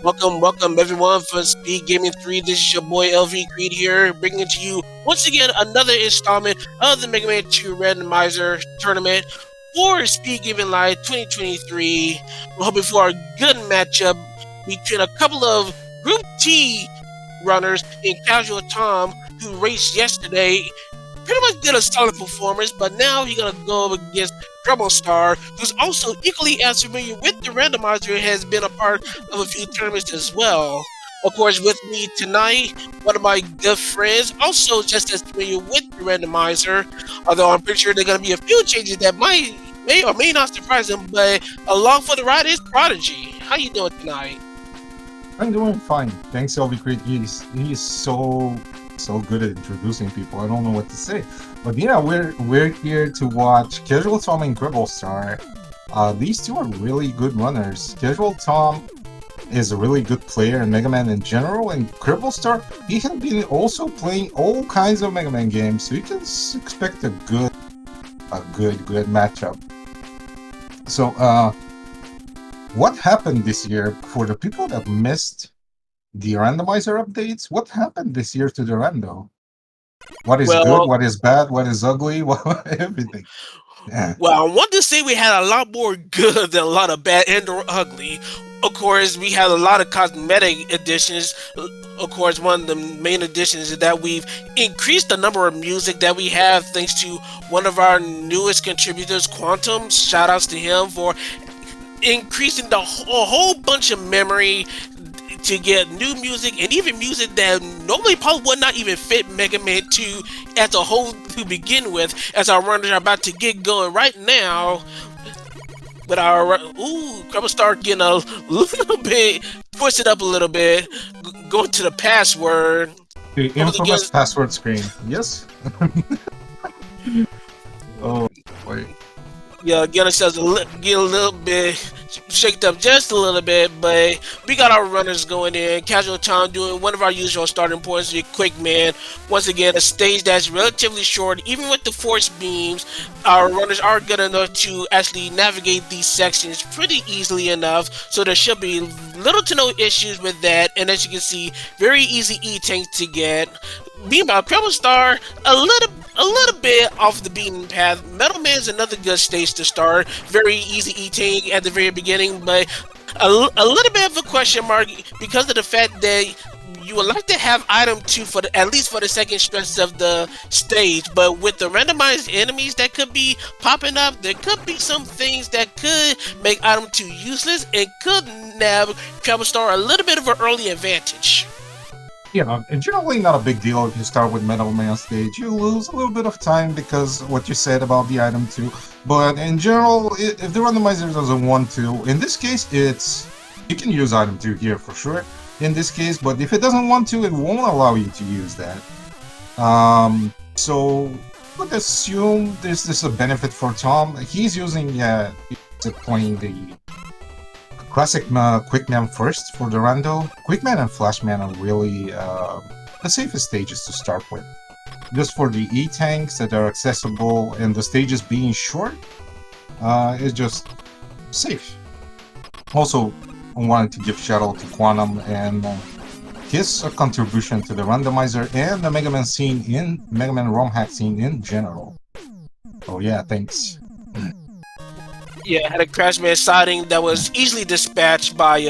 Welcome everyone for Speed Gaming 3. This is your boy LV Creed here, bringing to you once again another installment of the Mega Man 2 Randomizer Tournament for Speed Gaming Live 2023. We're hoping for a good matchup between a couple of Group T runners in Casual Tom, who raced yesterday. Pretty much did a solid performance, but now he's gonna go up against CrebleStar, who's also equally as familiar with the randomizer and has been a part of a few tournaments as well. Of course, with me tonight, one of my good friends, also just as familiar with the randomizer, although I'm pretty sure there are gonna be a few changes that may or may not surprise him, but along for the ride is Prodigy. How you doing tonight? I'm doing fine. Thanks, LV Creed. He's so good at introducing people. I don't know what to say. But yeah, we're here to watch Casual Tom and CrebleStar. These two are really good runners. Casual Tom is a really good player in Mega Man in general, and CrebleStar, he has been also playing all kinds of Mega Man games, so you can expect a good matchup. So what happened this year for the people that missed the randomizer updates? What happened this year to the rando? What is good? What is bad? What is ugly? Everything. Yeah. Well, I want to say we had a lot more good than a lot of bad and or ugly. Of course, we had a lot of cosmetic additions. Of course, one of the main additions is that we've increased the number of music that we have thanks to one of our newest contributors, Quantum. Shoutouts to him for increasing a whole bunch of memory to get new music, and even music that normally probably would not even fit Mega Man 2 as a whole to begin with, as our runners are about to get going right now. But our CrebleStar getting a little bit, push it up a little bit, going to the password. The infamous password screen. Yes. Oh wait. Yeah, get ourselves get a little bit shaked up just a little bit, but we got our runners going in. Casual Tom doing one of our usual starting points with Quick Man. Once again, a stage that's relatively short. Even with the force beams, our runners are good enough to actually navigate these sections pretty easily enough, so there should be little to no issues with that. And as you can see, very easy E-tanks to get. Meanwhile, CrebleStar, a little bit off the beaten path. Metal Man's another good stage to start. Very easy E-tank at the very beginning, but a little bit of a question mark because of the fact that you would like to have item 2 for at least for the second stretch of the stage, but with the randomized enemies that could be popping up, there could be some things that could make item 2 useless and could nab CrebleStar a little bit of an early advantage. Yeah, generally not a big deal if you start with Metal Man stage. You lose a little bit of time because what you said about the item 2. But in general, if the randomizer doesn't want to, in this case, you can use item 2 here for sure. In this case, but if it doesn't want to, it won't allow you to use that. So let's assume this is a benefit for Tom. He's using playing the classic Quickman first for the rando. Quickman and Flashman are really the safest stages to start with. Just for the E-tanks that are accessible and the stages being short, it's just safe. Also, I wanted to give shout out to Quantum and his contribution to the randomizer and the Mega Man scene Mega Man ROM hack scene in general. Oh yeah, thanks. Yeah, had a Crashman sighting that was easily dispatched by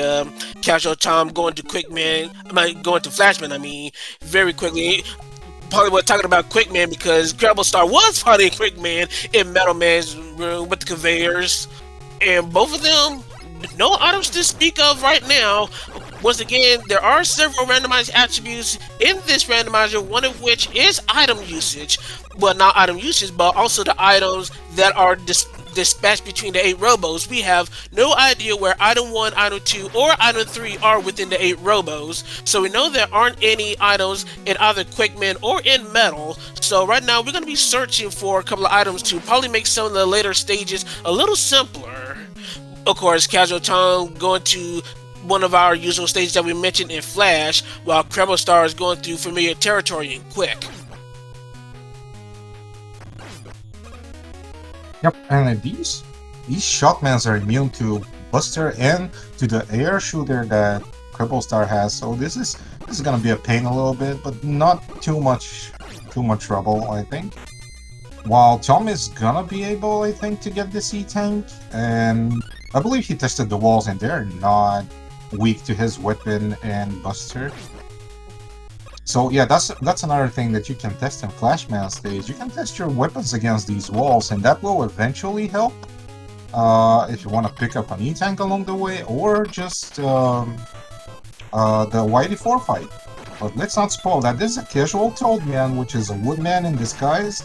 Casual Tom going to Flashman, very quickly. Probably was talking about Quickman because CrebleStar was fighting Quickman in Metal Man's room with the conveyors, and both of them, no items to speak of right now. Once again, there are several randomized attributes in this randomizer, one of which is item usage. Well, not item usage, but also the items that are dispatched between the 8 robos. We have no idea where item 1, item 2, or item 3 are within the 8 robos. So we know there aren't any items in either Quickman or in Metal. So right now we're going to be searching for a couple of items to probably make some of the later stages a little simpler. Of course, Casual Tom going to one of our usual stages that we mentioned in Flash, while CrebleStar is going through familiar territory in Quick. Yep, and these Shockmans are immune to Buster and to the air shooter that CrebleStar has, so this is gonna be a pain a little bit, but not too much trouble, I think. While Tom is gonna be able, I think, to get the C-Tank, and I believe he tested the walls and they're not weak to his weapon and Buster. So yeah, that's another thing that you can test in Flashman stage. You can test your weapons against these walls, and that will eventually help if you want to pick up an E-Tank along the way, or just the YD4 fight. But let's not spoil that. This is a casual Toadman, which is a woodman in disguise.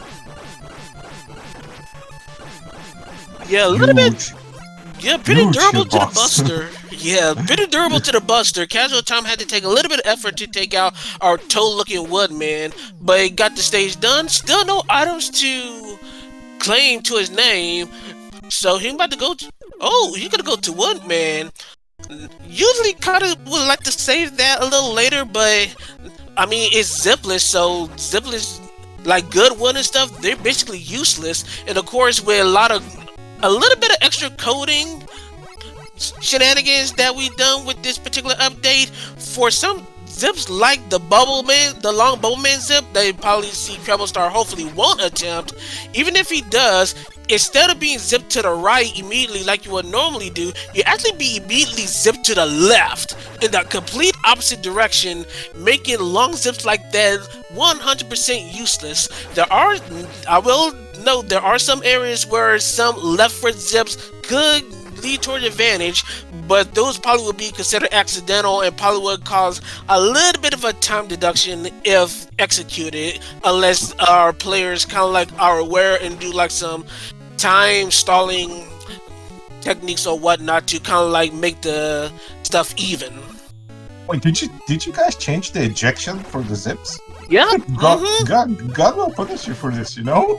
Yeah, a little bit. Yeah, pretty Huge durable to the hitbox. Buster. Yeah, pretty durable to the Buster. Casual Tom had to take a little bit of effort to take out our toad-looking Woodman, but he got the stage done. Still no items to claim to his name, so he about to go to... Oh, he's gonna go to Woodman. Usually kind of would like to save that a little later, but I mean, it's zipless, so zipless, like good wood and stuff, they're basically useless. And of course, with a little bit of extra coding shenanigans that we've done with this particular update, for some zips like the Bubble Man, the long Bubble Man zip, they probably see CrebleStar hopefully won't attempt. Even if he does, instead of being zipped to the right immediately like you would normally do, you actually be immediately zipped to the left in the complete opposite direction, making long zips like that 100% useless. I will note, there are some areas where some left foot zips could lead toward advantage, but those probably would be considered accidental and probably would cause a little bit of a time deduction if executed, unless our players kind of like are aware and do like some time stalling techniques or whatnot to kind of like make the stuff even. Wait, did you guys change the ejection for the zips? Yeah. God will punish you for this, you know?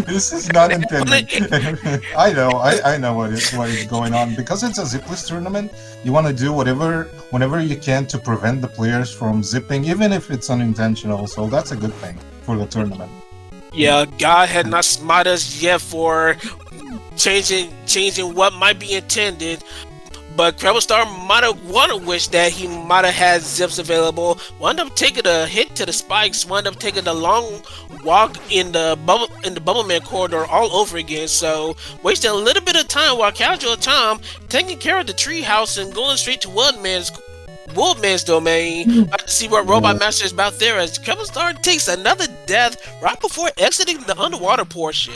This is not intended. I know what is going on. Because it's a zipless tournament, you want to do whenever you can to prevent the players from zipping, even if it's unintentional, so that's a good thing for the tournament. Yeah, God had not smited us yet for changing what might be intended. But CrebleStar might have wanted to wish that he might have had zips available. Wound up taking a hit to the spikes. Wound up taking a long walk in the Bubble Man corridor all over again. So wasting a little bit of time while Casual Tom taking care of the treehouse and going straight to Wolfman's domain. About to see what Robot Master is about there as CrebleStar takes another death right before exiting the underwater portion.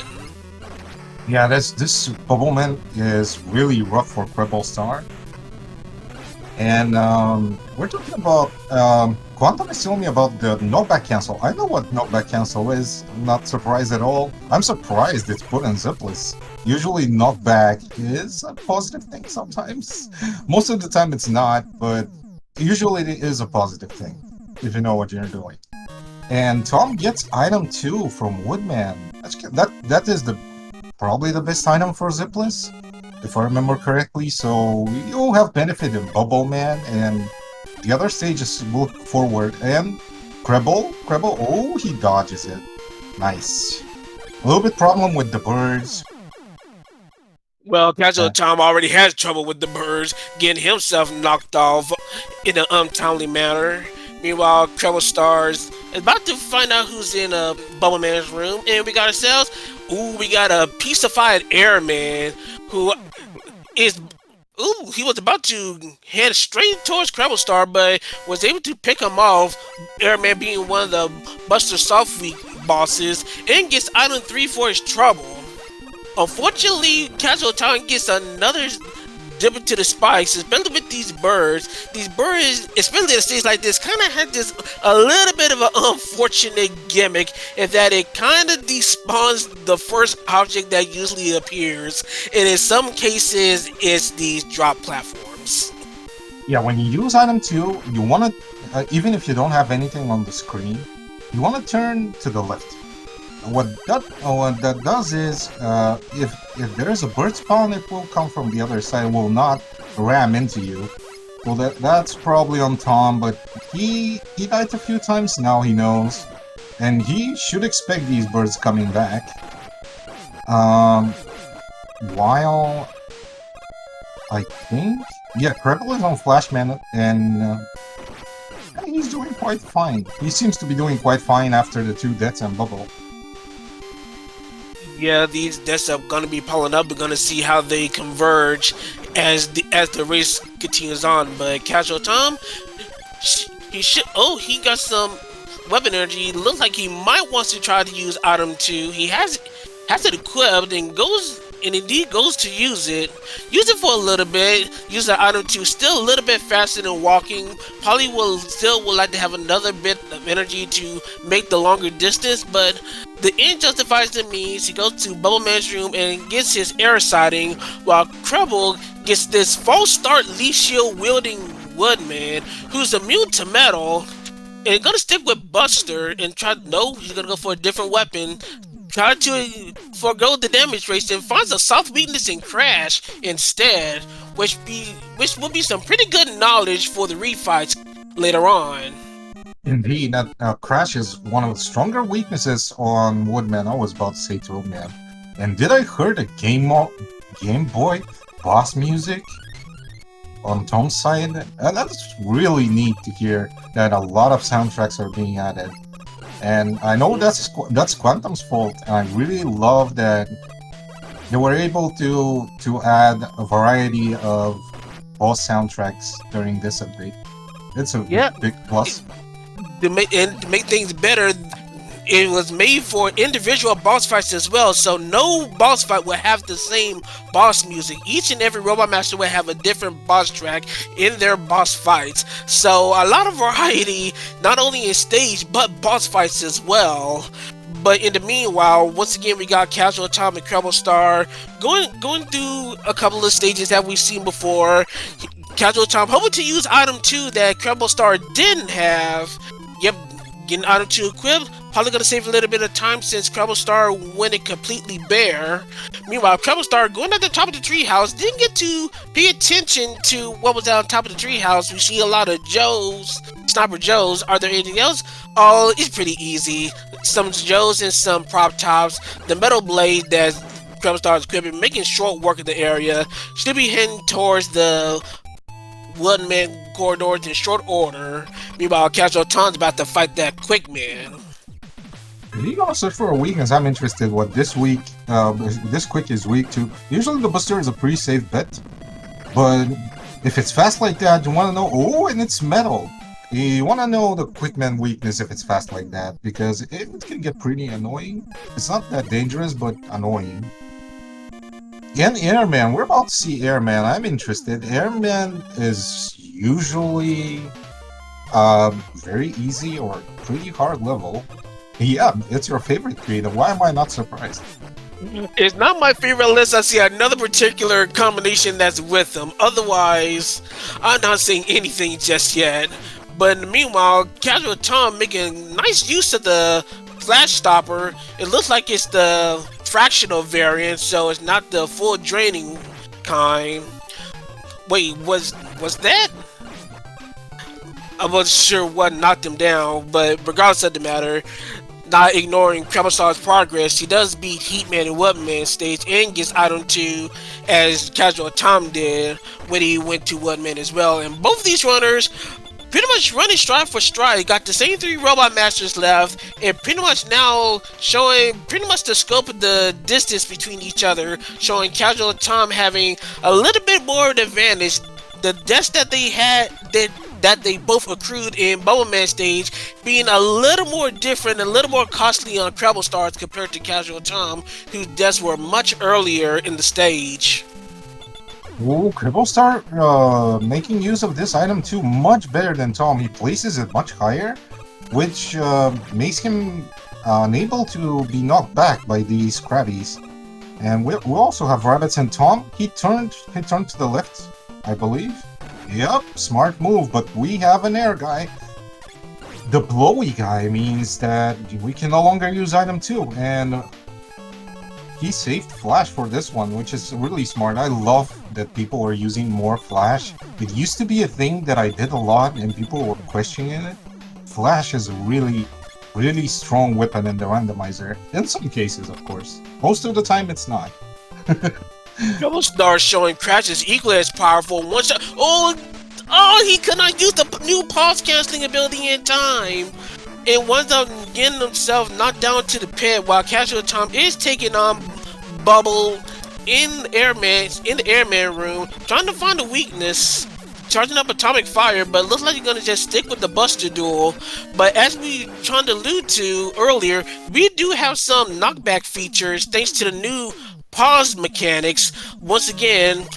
Yeah, this Bubble Man is really rough for CrebleStar. And we're talking about Quantum is telling me about the knockback cancel. I know what knockback cancel is. I'm not surprised at all. I'm surprised it's put in zipless. Usually knockback is a positive thing sometimes. Most of the time it's not, but usually it is a positive thing if you know what you're doing. And Tom gets item 2 from Woodman. That is probably the best item for zipless, if I remember correctly. So you'll have benefit in Bubble Man, and the other stages look forward. And Creble, oh, he dodges it. Nice. A little bit problem with the birds. Well, Casual Tom already has trouble with the birds, getting himself knocked off in an untimely manner. Meanwhile, CrebleStar's about to find out who's in Bubble Man's room, and we got ourselves, we got a piece-ified airman who is, he was about to head straight towards CrebleStar, but was able to pick him off, airman being one of the Buster Soft Week bosses, and gets item 3 for his trouble. Unfortunately, Casual Tom gets another dip into the spikes, especially with these birds. These birds, especially at a stage like this, kind of had this a little bit of an unfortunate gimmick in that it kind of despawns the first object that usually appears, and in some cases, it's these drop platforms. Yeah, when you use item 2, you want to, even if you don't have anything on the screen, you want to turn to the left. What that does is, if there is a bird spawn, it will come from the other side. It will not ram into you. Well, that's probably on Tom, but he died a few times. Now he knows, and he should expect these birds coming back. While I think. Yeah, Creble is on Flashman, and he's doing quite fine. He seems to be doing quite fine after the 2 deaths and Bubble. Yeah, these deaths are gonna be piling up. We're gonna see how they converge as the race continues on. But Casual Tom, he should. Oh, he got some weapon energy. Looks like he might want to try to use item 2. He has it equipped and indeed goes to use it. Use it for a little bit. Use the item 2. Still a little bit faster than walking. Probably would like to have another bit of energy to make the longer distance, but the end justifies the means. He goes to Bubble Man's room and gets his air sighting, while Creble gets this false start leaf shield wielding Woodman, who's immune to metal, and gonna stick with Buster and try. No, he's gonna go for a different weapon. Try to forego the damage race and finds a soft weakness in Crash instead, which will be some pretty good knowledge for the refights later on. Indeed, that Crash is one of the stronger weaknesses on Woodman. I was about to say to him, man. And did I hear the Game Boy boss music on Tom's side? And that's really neat to hear that a lot of soundtracks are being added. And I know that's Quantum's fault, and I really love that they were able to add a variety of boss soundtracks during this update. It's a big plus. To make things better, it was made for individual boss fights as well, so no boss fight will have the same boss music. Each and every Robot Master will have a different boss track in their boss fights, so a lot of variety, not only in stage, but boss fights as well. But in the meanwhile, once again, we got Casual Tom and CrebleStar going through a couple of stages that we've seen before. Casual Tom hoping to use item 2 that CrebleStar didn't have. Yep, getting item 2 equipped. Probably gonna save a little bit of time since CrebleStar went it completely bare. Meanwhile, CrebleStar going at the top of the treehouse didn't get to pay attention to what was on top of the treehouse. We see a lot of Joes, Sniper Joes. Are there anything else? Oh, it's pretty easy. Some Joes and some prop tops. The metal blade that CrebleStar is equipping, making short work of the area. Should be heading towards the Woodman corridors in short order. Meanwhile, Casual Tom's about to fight that Quick Man. If you're gonna search for a weakness, I'm interested what this week, this Quick is weak to. Usually the Buster is a pretty safe bet, but if it's fast like that, you wanna know, oh, and it's metal. You wanna know the Quickman weakness if it's fast like that, because it can get pretty annoying. It's not that dangerous, but annoying. And Airman, we're about to see Airman. I'm interested. Airman is usually very easy or pretty hard level. Yeah, it's your favorite creative. Why am I not surprised? It's not my favorite unless I see another particular combination that's with them. Otherwise, I'm not saying anything just yet. But in the meanwhile, Casual Tom making nice use of the Flash Stopper. It looks like it's the fractional variant, so it's not the full draining kind. Wait, was that? I wasn't sure what knocked him down, but regardless of the matter, not ignoring CrebleStar's progress, he does beat Heatman and Woodman stage and gets item 2 as Casual Tom did when he went to Woodman as well. And both of these runners pretty much running stride for stride, got the same 3 Robot Masters left, and pretty much now showing pretty much the scope of the distance between each other, showing Casual Tom having a little bit more of an advantage. The deaths that they had, that they both accrued in Bubble Man stage, being a little more different, a little more costly on CrebleStar compared to Casual Tom, whose deaths were much earlier in the stage. Ooh, CrebleStar making use of this item too much better than Tom. He places it much higher, which makes him unable to be knocked back by these Krabbies. And we also have Rabbits and Tom. He turned to the left, I believe. Yep, smart move, but we have an air guy. The blowy guy means that we can no longer use item 2, and he saved Flash for this one, which is really smart. I love that people are using more Flash. It used to be a thing that I did a lot and people were questioning it. Flash is a really strong weapon in the randomizer. In some cases, of course. Most of the time, it's not. CrebleStar showing Crash is equally as powerful. One shot. Oh, he could not use the new pause canceling ability in time. And winds up getting himself knocked down to the pit while Casual Tom is taking on Bubble in the airman room, trying to find a weakness, charging up Atomic Fire, but looks like you're gonna just stick with the Buster Duel. But as we trying to allude to earlier, we do have some knockback features thanks to the new pause mechanics. Once again,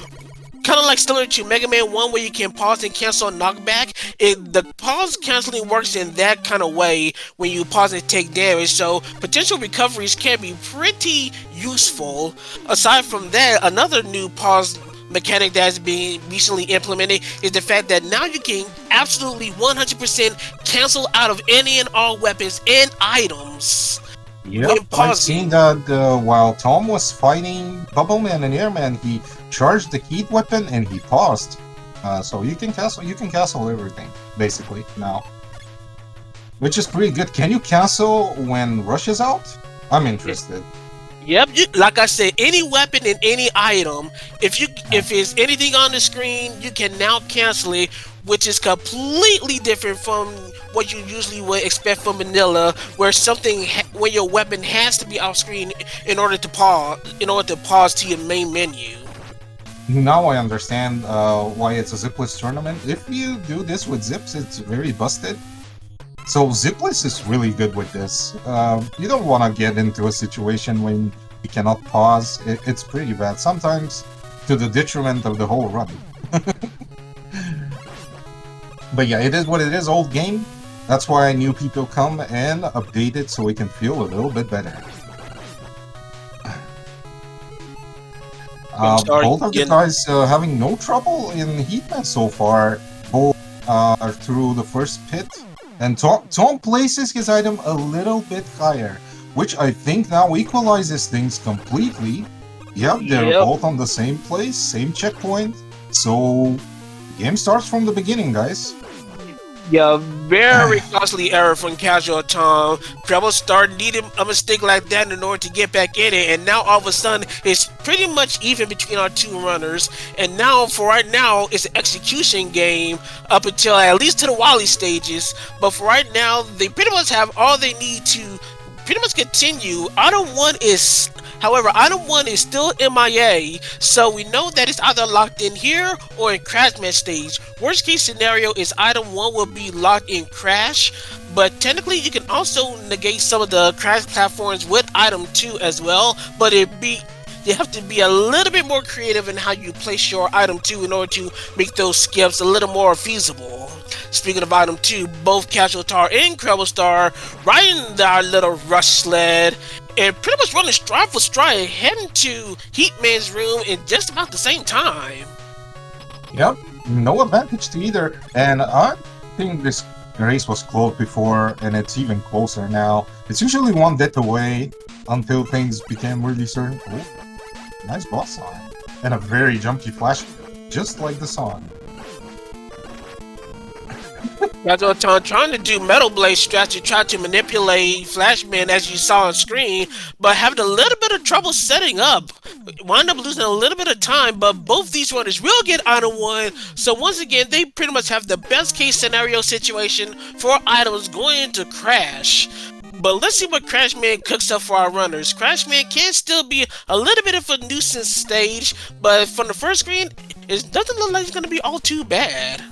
kind of like similar to Mega Man 1 where you can pause and cancel knockback. The pause canceling works in that kind of way when you pause and take damage, so potential recoveries can be pretty useful. Aside from that, another new pause mechanic that's being recently implemented is the fact that now you can absolutely 100% cancel out of any and all weapons and items. Yep, I've seen that while Tom was fighting Bubbleman and Airman, he charged the heat weapon and he paused. So you can cancel everything basically now, which is pretty good. Can you cancel when Rush is out? I'm interested. Yep, like I said, any weapon and any item, if it's anything on the screen, you can now cancel it, which is completely different from what you usually would expect from vanilla, where when your weapon has to be off screen in order to pause to your main menu. Now I understand why it's a zipless tournament. If you do this with zips, it's very busted. So zipless is really good with this. You don't want to get into a situation when you cannot pause. It's pretty bad, sometimes to the detriment of the whole run. But yeah, it is what it is, old game. That's why new people come and update it so we can feel a little bit better. Both of the guys having no trouble in Heatman so far. Both are through the first pit. And Tom places his item a little bit higher, which I think now equalizes things completely. Yep, they're both on the same place, same checkpoint. So, game starts from the beginning, guys. Yeah, very costly error from Casual Tom. CrebleStar needed a mistake like that in order to get back in it, and now all of a sudden it's pretty much even between our two runners. And now, for right now, it's an execution game up until at least to the Wily stages. But for right now, they pretty much have all they need to pretty much continue. Item 1 is still MIA, so we know that it's either locked in here or in Crashman stage. Worst case scenario is item 1 will be locked in Crash, but technically you can also negate some of the Crash platforms with item 2 as well, but you have to be a little bit more creative in how you place your item 2 in order to make those skips a little more feasible. Speaking of item 2, both Casual Tar and CrebleStar riding our little rush sled and pretty much running stride for stride, heading to Heatman's room in just about the same time. Yep, no advantage to either. And I think this race was close before, and it's even closer now. It's usually one death away until things became really certain. Oh, nice boss line. And a very jumpy flash, just like the song. Casual Tom trying to do Metal Blade strategy, try to manipulate Flashman as you saw on screen, but having a little bit of trouble setting up. Wind up losing a little bit of time, but both these runners will get item 1. So once again, they pretty much have the best case scenario situation for items going into Crash. But let's see what Crashman cooks up for our runners. Crashman can still be a little bit of a nuisance stage, but from the first screen, it doesn't look like it's going to be all too bad.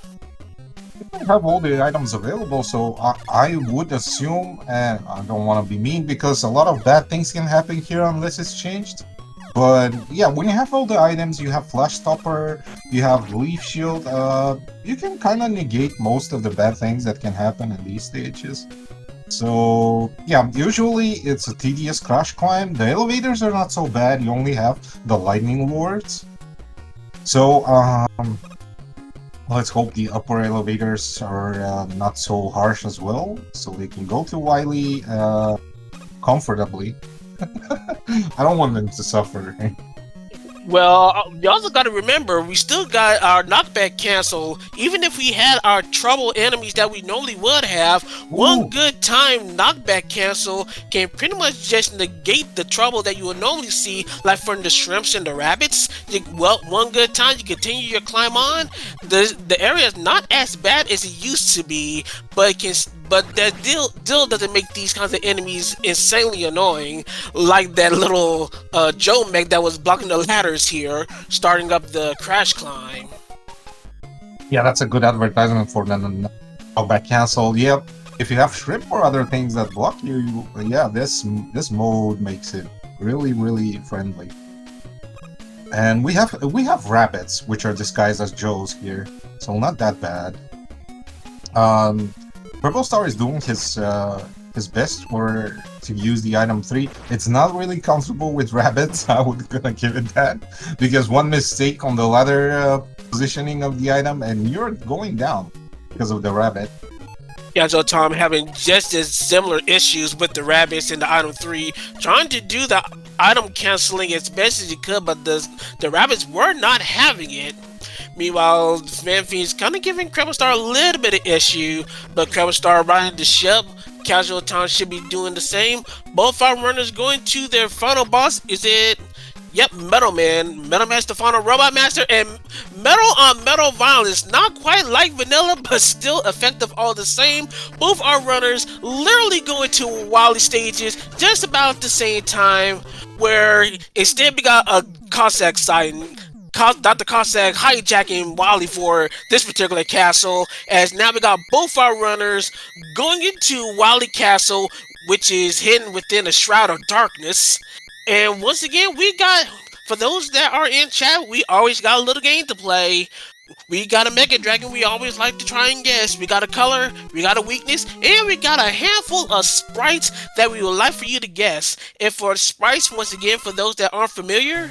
I have all the items available, so I would assume, and I don't want to be mean because a lot of bad things can happen here unless it's changed. But yeah, when you have all the items, you have Flash Stopper, you have Leaf Shield, you can kind of negate most of the bad things that can happen in these stages. So yeah, usually it's a tedious crash climb. The elevators are not so bad, you only have the lightning lords. So let's hope the upper elevators are not so harsh as well, so they can go to Wily comfortably. I don't want them to suffer. Well, you also got to remember, we still got our knockback cancel. Even if we had our trouble enemies that we normally would have, one Ooh, good time knockback cancel can pretty much just negate the trouble that you would normally see, like from the shrimps and the rabbits. Well, one good time you continue your climb on, the area is not as bad as it used to be, but it can. But that still doesn't make these kinds of enemies insanely annoying, like that little Joe mech that was blocking the ladders here, starting up the crash climb. yeah, that's a good advertisement for the back cancel. Yep. If you have shrimp or other things that block you, yeah, this mode makes it really friendly. And we have rabbits, which are disguised as Joes here, so not that bad. Um, CrebleStar is doing his best to use the item 3. It's not really comfortable with rabbits. I would gonna give it that, because one mistake on the ladder positioning of the item and you're going down because of the rabbit. Yeah, so Tom having just as similar issues with the rabbits in the item 3, trying to do the item canceling as best as he could, but the rabbits were not having it. Meanwhile, Fanfiend's kind of giving CrebleStar a little bit of issue, but CrebleStar riding the ship. Casual Town should be doing the same. Both our runners going to their final boss. Is it? Yep, Metal Man. Metal Man's the final Robot Master, and metal on metal violence. Not quite like vanilla, but still effective all the same. Both our runners literally going to Wily stages just about the same time, where instead we got a Cossack sighting. Dr. Cossack hijacking Wally for this particular castle, as now we got both our runners going into Wily Castle, which is hidden within a shroud of darkness. And once again, we got, for those that are in chat, we always got a little game to play. We got a Mega Dragon we always like to try and guess. We got a color, we got a weakness, and we got a handful of sprites that we would like for you to guess. And for sprites, once again, for those that aren't familiar,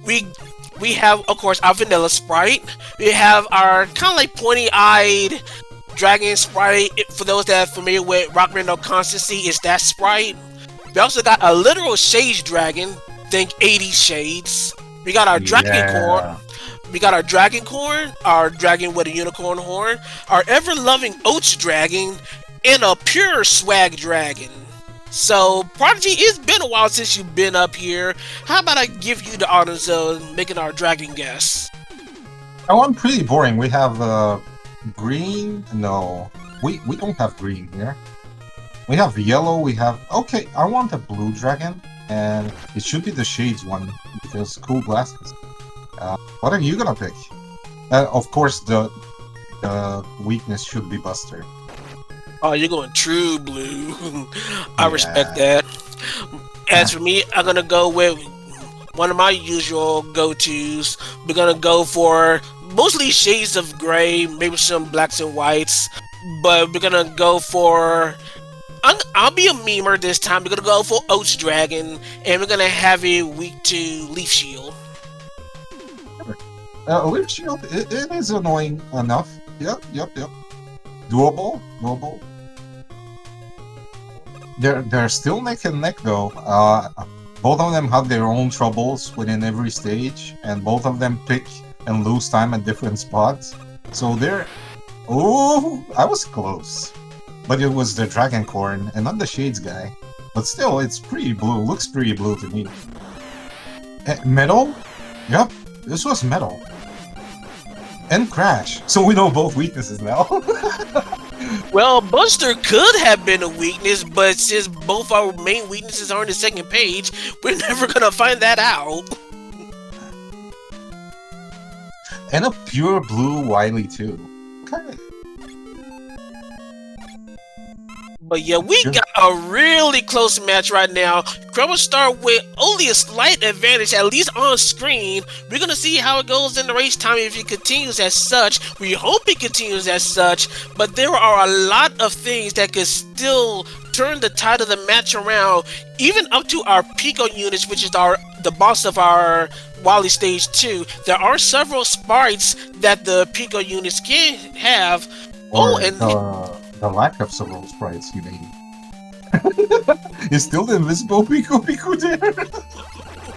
we have, of course, our vanilla sprite. We have our kind of like pointy-eyed dragon sprite. For those that are familiar with Rock Random Constancy, it's that sprite. We also got a literal Shades Dragon. Think 80 Shades. We got our Dragon Corn. We got our Dragon Corn, our dragon with a unicorn horn, our ever-loving Oats Dragon, and a pure Swag Dragon. So, Prodigy, it's been a while since you've been up here. How about I give you the honors of making our dragon guess? Oh, I'm pretty boring. We have green. No, we don't have green here. We have yellow. We have okay. I want a blue dragon, and it should be the Shades one because cool glasses. What are you gonna pick? Of course, the weakness should be Buster. Oh, you're going true blue. I respect that. As for me, I'm gonna go with one of my usual go-tos. We're gonna go for mostly shades of gray, maybe some blacks and whites. But we're gonna go for... I'll be a memer this time. We're gonna go for Oats Dragon, and we're gonna have it weak to Leaf Shield. Leaf Shield, it is annoying enough. Yep. Doable. They're still neck and neck though. Both of them have their own troubles within every stage, and both of them pick and lose time at different spots. So they're... Oh, I was close. But it was the Dragon Corn and not the Shades guy. But still, it's pretty blue. Looks pretty blue to me. Metal? Yep, this was metal. And Crash. So we know both weaknesses now. Well, Buster could have been a weakness, but since both our main weaknesses are on the second page, we're never gonna find that out. And a pure blue Wily too. Okay. But yeah, we got a really close match right now. CrebleStar with only a slight advantage, at least on screen. We're gonna see how it goes in the race time if it continues as such. We hope it continues as such, but there are a lot of things that could still turn the tide of the match around, even up to our Pico units, which is the boss of our Wily Stage 2. There are several sprites that the Pico units can have. Or the lack of several sprites, you mean? Is still the invisible Pico there?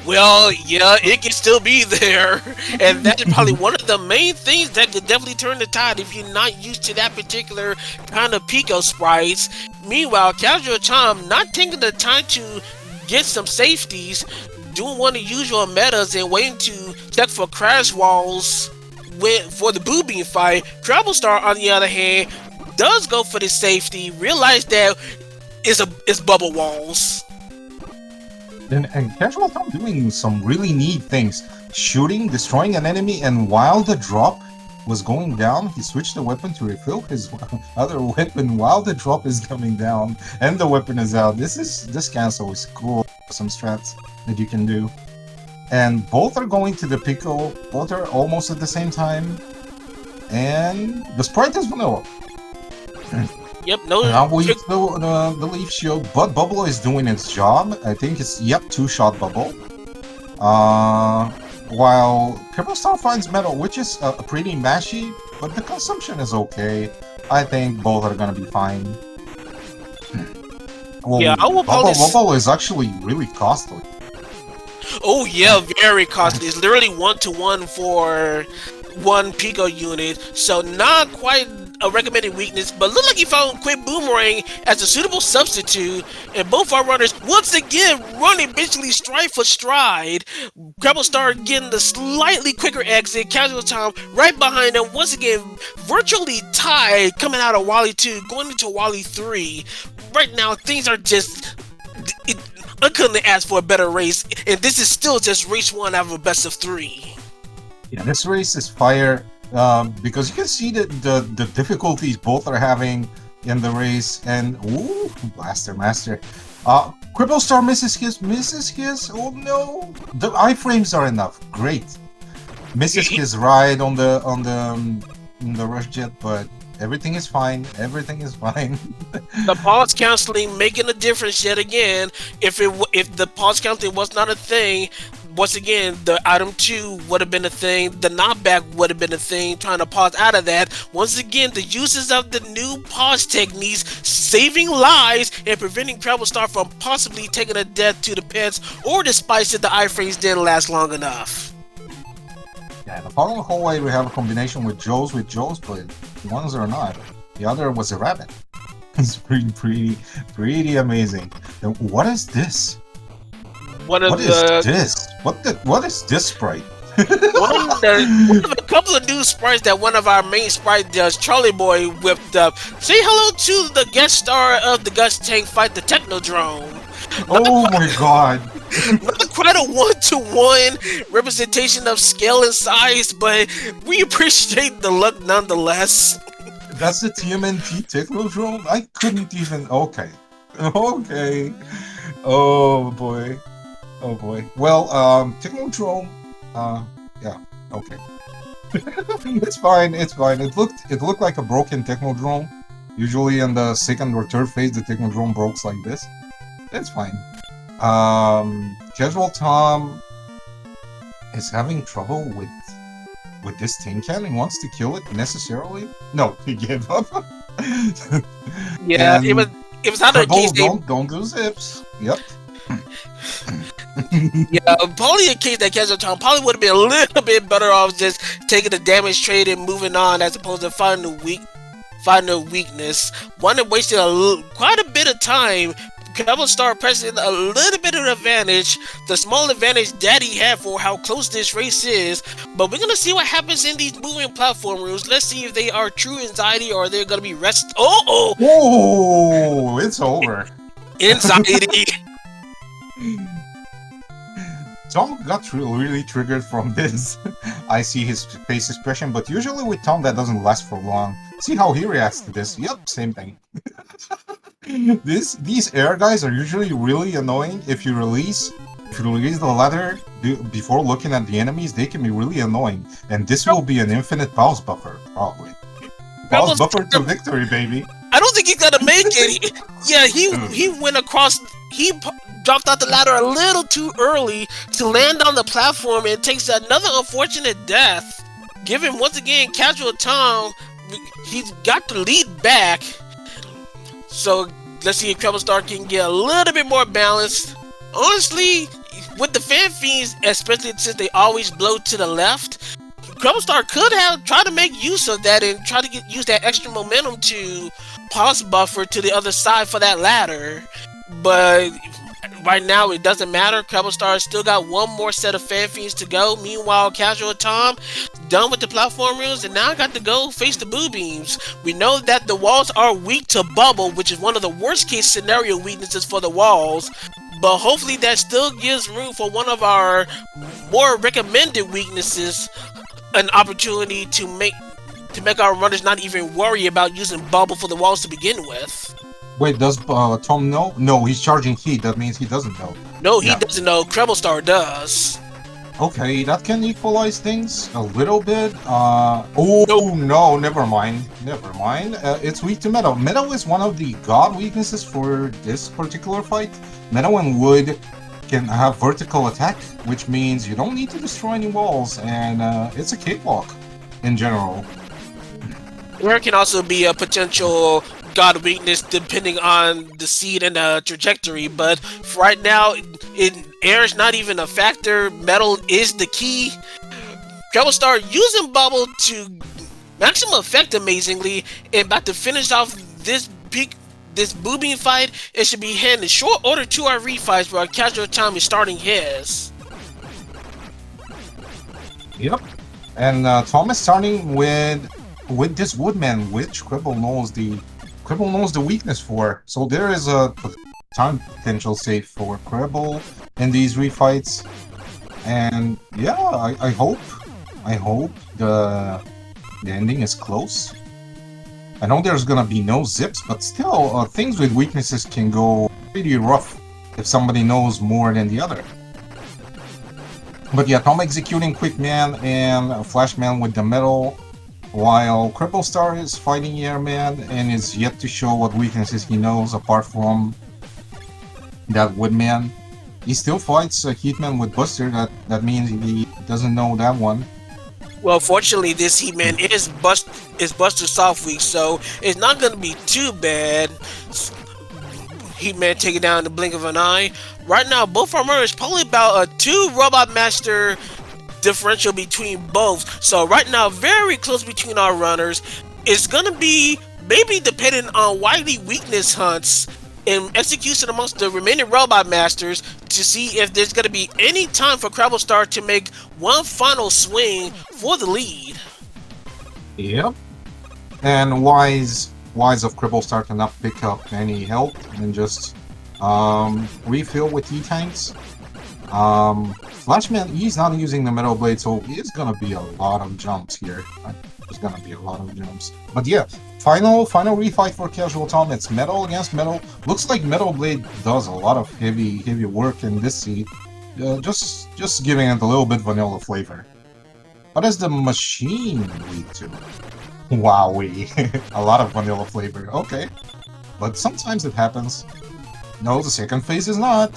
Well, yeah, it can still be there, and that is probably one of the main things that could definitely turn the tide if you're not used to that particular kind of Pico sprites. Meanwhile, Casual Tom not taking the time to get some safeties, doing one of the usual metas and waiting to check for crash walls for the Boo Beam fight. CrebleStar, on the other hand, does go for the safety, realize that it's bubble walls. And Casual Tom doing some really neat things. Shooting, destroying an enemy, and while the drop was going down, he switched the weapon to refill his other weapon while the drop is coming down and the weapon is out. This cancel is cool. Some strats that you can do. And both are going to the Pico, both are almost at the same time. And the sprite is vanilla. Yep, no. Now we the leaf shield, but Bubble is doing its job. I think it's, yep, 2-shot Bubble. While CrebleStar finds metal, which is pretty mashy, but the consumption is okay. I think both are gonna be fine. Well, yeah, I will probably... Bubble is actually really costly. Oh yeah, very costly. It's literally 1-to-1 for one Pico unit, so not quite a recommended weakness, but look like he found Quick Boomerang as a suitable substitute, and both our runners once again running basically stride for stride. CrebleStar getting the slightly quicker exit, Casual Tom right behind them, once again virtually tied coming out of Wally 2, going into Wally 3. Right now, things are just... I couldn't ask for a better race, and this is still just race 1 out of a best of 3. Yeah, this race is fire. Because you can see the difficulties both are having in the race, and ooh, Blaster Master. CrebleStar misses his. Oh no, the iframes are enough. Great, misses his ride on the rush jet, but everything is fine. Everything is fine. The pause canceling making a difference yet again. If the pause canceling was not a thing, once again, the item 2 would have been a thing, the knockback would have been a thing, trying to pause out of that. Once again, the uses of the new pause techniques, saving lives and preventing CrebleStar from possibly taking a death to the pets, or despite that the iframes didn't last long enough. Yeah, in the following hallway we have a combination with Joe's, but ones are not. The other was a rabbit. It's pretty amazing. And what is this? What is this? What is this sprite? one of a couple of new sprites that one of our main sprites does, Charlie Boy, whipped up. Say hello to the guest star of the Gus Tank fight, the Technodrome. Oh my god. Not quite a 1-to-1 representation of scale and size, but we appreciate the look nonetheless. That's the TMNT Technodrome? I couldn't even... Okay. Okay. Oh boy. Oh boy. Well, Technodrome... yeah. Okay. It's fine, it's fine. It looked like a broken Technodrome. Usually in the second or third phase, the Technodrome breaks like this. It's fine. Casual Tom is having trouble with this tin can and wants to kill it necessarily. No, he gave up. Yeah, and it was not a case. Don't do zips. Yep. Yeah, probably a case that Casual Tom probably would have been a little bit better off just taking the damage trade and moving on, as opposed to finding a weakness. One that wasted quite a bit of time. CrebleStar pressing a little bit of an advantage, the small advantage that he had for how close this race is. But we're gonna see what happens in these moving platform rooms. Let's see if they are true anxiety or they're gonna be rest. Oh! Whoa! It's over. Anxiety. Tom got really triggered from this. I see his face expression, but usually with Tom that doesn't last for long. See how he reacts to this. Yep, same thing. These air guys are usually really annoying. If you release the ladder before looking at the enemies, they can be really annoying. And this will be an infinite pause buffer, probably. Pause buffer to victory, baby. I don't think he's gonna make it. He went across. He dropped out the ladder a little too early to land on the platform and takes another unfortunate death. Given once again, Casual Tom, he's got the lead back. So let's see if CrebleStar can get a little bit more balanced. Honestly, with the fan fiends, especially since they always blow to the left, CrebleStar could have tried to make use of that and try to use that extra momentum to pause buffer to the other side for that ladder. But right now it doesn't matter. CrebleStar still got one more set of fan fiends to go. Meanwhile, Casual Tom done with the platform rules and now got to go face the boo beams. We know that the walls are weak to bubble, which is one of the worst case scenario weaknesses for the walls. But hopefully that still gives room for one of our more recommended weaknesses, an opportunity to make our runners not even worry about using bubble for the walls to begin with. Wait, does Tom know? No, he's charging heat. That means he doesn't know. No, he doesn't know. CrebleStar does. Okay, that can equalize things a little bit. Oh, nope. No, never mind. Never mind. It's weak to metal. Metal is one of the god weaknesses for this particular fight. Metal and wood can have vertical attack, which means you don't need to destroy any walls, and it's a cakewalk in general. Air can also be a potential god weakness depending on the seed and the trajectory, but for right now, air is not even a factor. Metal is the key. CrebleStar using bubble to maximum effect amazingly, and about to finish off this boo beam fight. It should be handed short order to our refights where Casual Tom is starting his. Yep, and Tom is starting with this Woodman, which Cribble knows the weakness for. So there is a time potential save for Cribble in these refights, and yeah, I hope the ending is close. I know there's gonna be no zips, but still, things with weaknesses can go pretty rough if somebody knows more than the other. But yeah, Tom executing Quick Man and Flash Man with the metal, while CrebleStar is fighting Airman and is yet to show what weaknesses he knows apart from that Woodman. He still fights Heatman with Buster, that means he doesn't know that one. Well, fortunately, this Heatman is Buster soft weak, so it's not going to be too bad. Heatman taking down in the blink of an eye. Right now, both our runners probably about a 2 Robot Master differential between both. So right now, very close between our runners. It's going to be maybe dependent on widely weakness hunts and execution amongst the remaining Robot Masters to see if there's going to be any time for CrebleStar to make one final swing for the lead. Yep. And wise of CrebleStar to not pick up any help and just refill with E-tanks. Flashman, he's not using the Metal Blade, so it's gonna be a lot of jumps here. There's gonna be a lot of jumps. But yeah, final refight for Casual Tom. It's metal against metal. Looks like Metal Blade does a lot of heavy work in this seed. Just giving it a little bit vanilla flavor. What is the machine lead to? Wowee, a lot of vanilla flavor. Okay, but sometimes it happens. No, the second phase is not.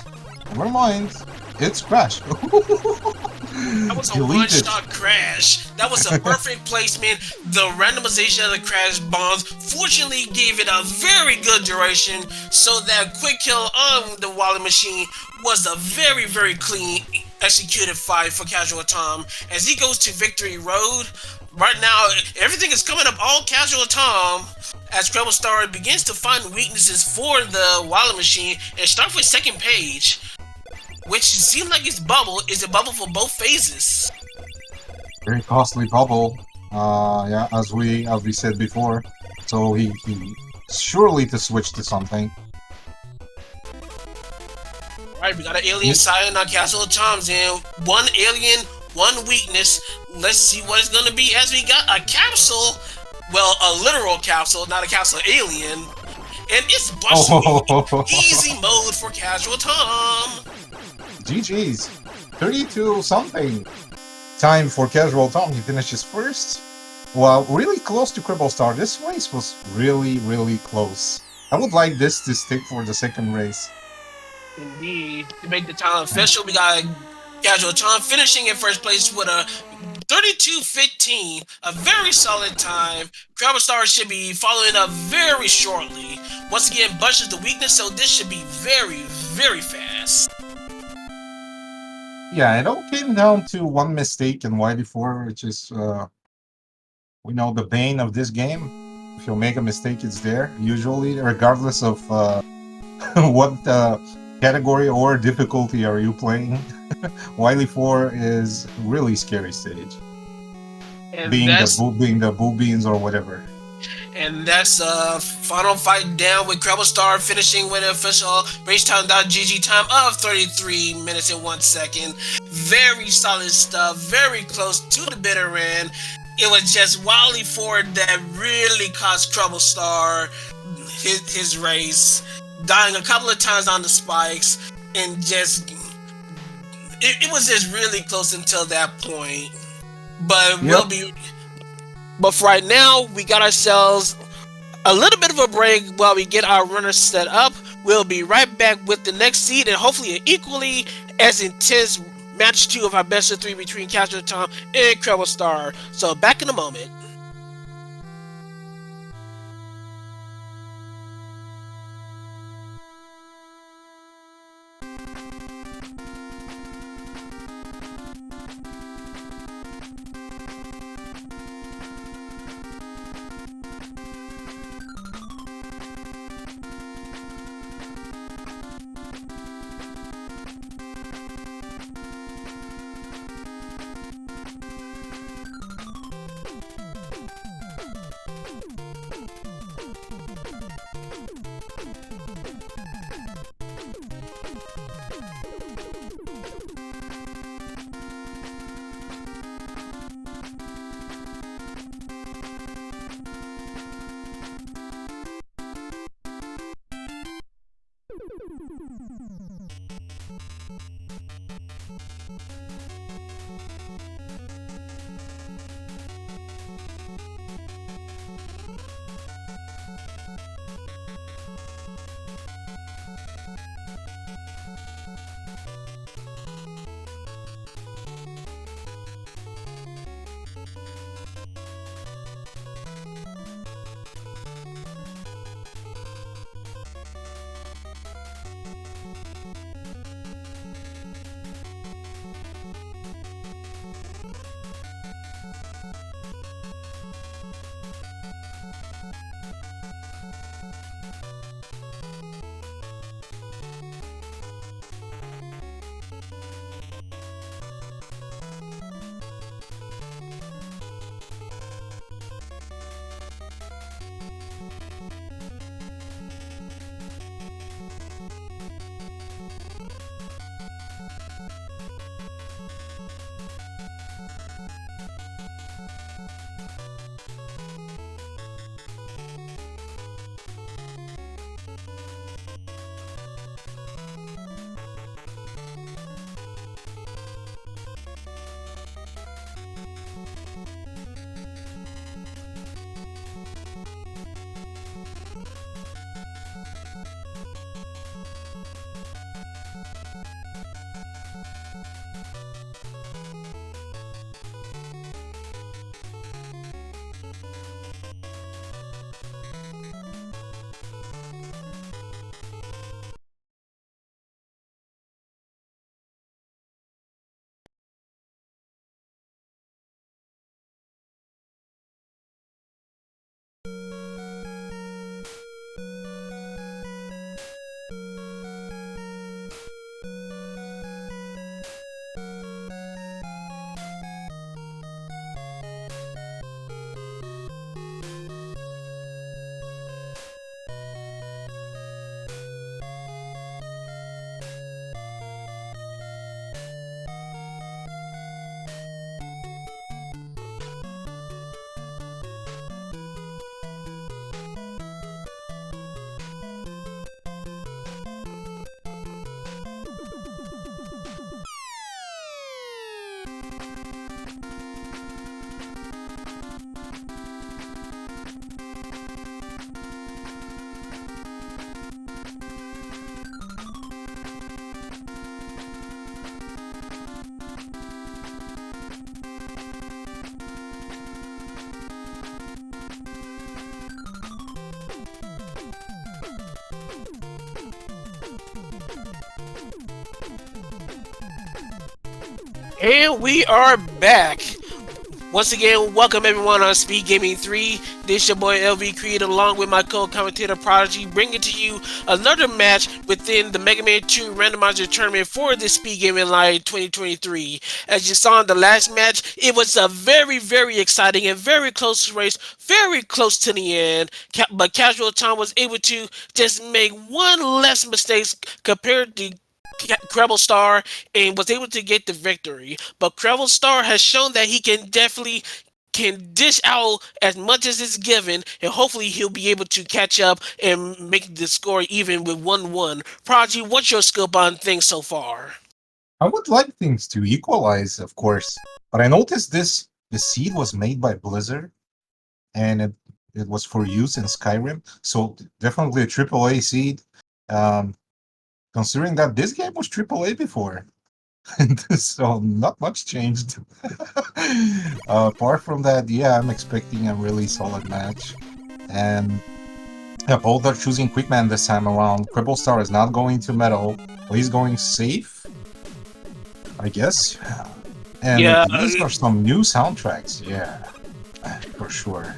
Never mind. It's Crash. That was a one-shot crash. That was a perfect placement. The randomization of the crash bombs fortunately gave it a very good duration, so that quick kill on the Wally machine was a very, very clean executed fight for Casual Tom. As he goes to Victory Road, right now everything is coming up all Casual Tom as CrebleStar begins to find weaknesses for the Wally machine and start with second page, which seems like it's bubble. Is it bubble for both phases? Very costly bubble. Yeah, as we said before. So he surely to switch to something. Right, we got an alien Scion on Castle of Tom's in. One alien, one weakness. Let's see what it's gonna be as we got a capsule. Well, a literal capsule, not a capsule alien. And it's busting easy mode for Casual Tom. GG's. 32 something. Time for Casual Tom. He finishes first. Well, really close to CrebleStar. This race was really, really close. I would like this to stick for the second race. Indeed. To make the time official, we got Casual Tom finishing in first place with a 32:15, a very solid time. CrebleStar should be following up very shortly. Once again, Bush is the weakness, so this should be very, very fast. Yeah, it all came down to one mistake in YD4, which is we know the bane of this game. If you make a mistake, it's there usually, regardless of what category or difficulty are you playing. Wily 4 is really scary stage, And that's being the boo beans or whatever. And that's final fight down with CrebleStar finishing with an official racetime.gg time of 33 minutes and 1 second. Very solid stuff, very close to the bitter end. It was just Wally Ford that really cost CrebleStar his race, dying a couple of times on the spikes, and just it was just really close until that point. But Yep. but for right now, we got ourselves a little bit of a break while we get our runners set up. We'll be right back with the next seed and hopefully an equally as intense match 2 of our best of 3 between Casual Tom and CrebleStar. So back in a moment. And we are back. Once again, welcome everyone on Speed Gaming 3. This your boy LV Creed along with my co-commentator Prodigy, bringing to you another match within the Mega Man 2 Randomizer tournament for the Speed Gaming Live 2023. As you saw in the last match, it was a very exciting and very close race, very close to the end. But Casual Tom was able to just make one less mistake compared to CrebleStar and was able to get the victory. But CrebleStar has shown that he can definitely dish out as much as is given, and hopefully he'll be able to catch up and make the score even with 1-1. Prodigy, what's your scope on things so far? I would like things to equalize, of course, but I noticed the seed was made by Blizzard, and it was for use in Skyrim, so definitely a AAA seed. Considering that this game was AAA before, so not much changed. Apart from that, yeah, I'm expecting a really solid match, and yeah, both are choosing Quickman this time around. CrebleStar is not going to metal, but he's going safe, I guess. And Yeah, these are some new soundtracks, yeah, for sure.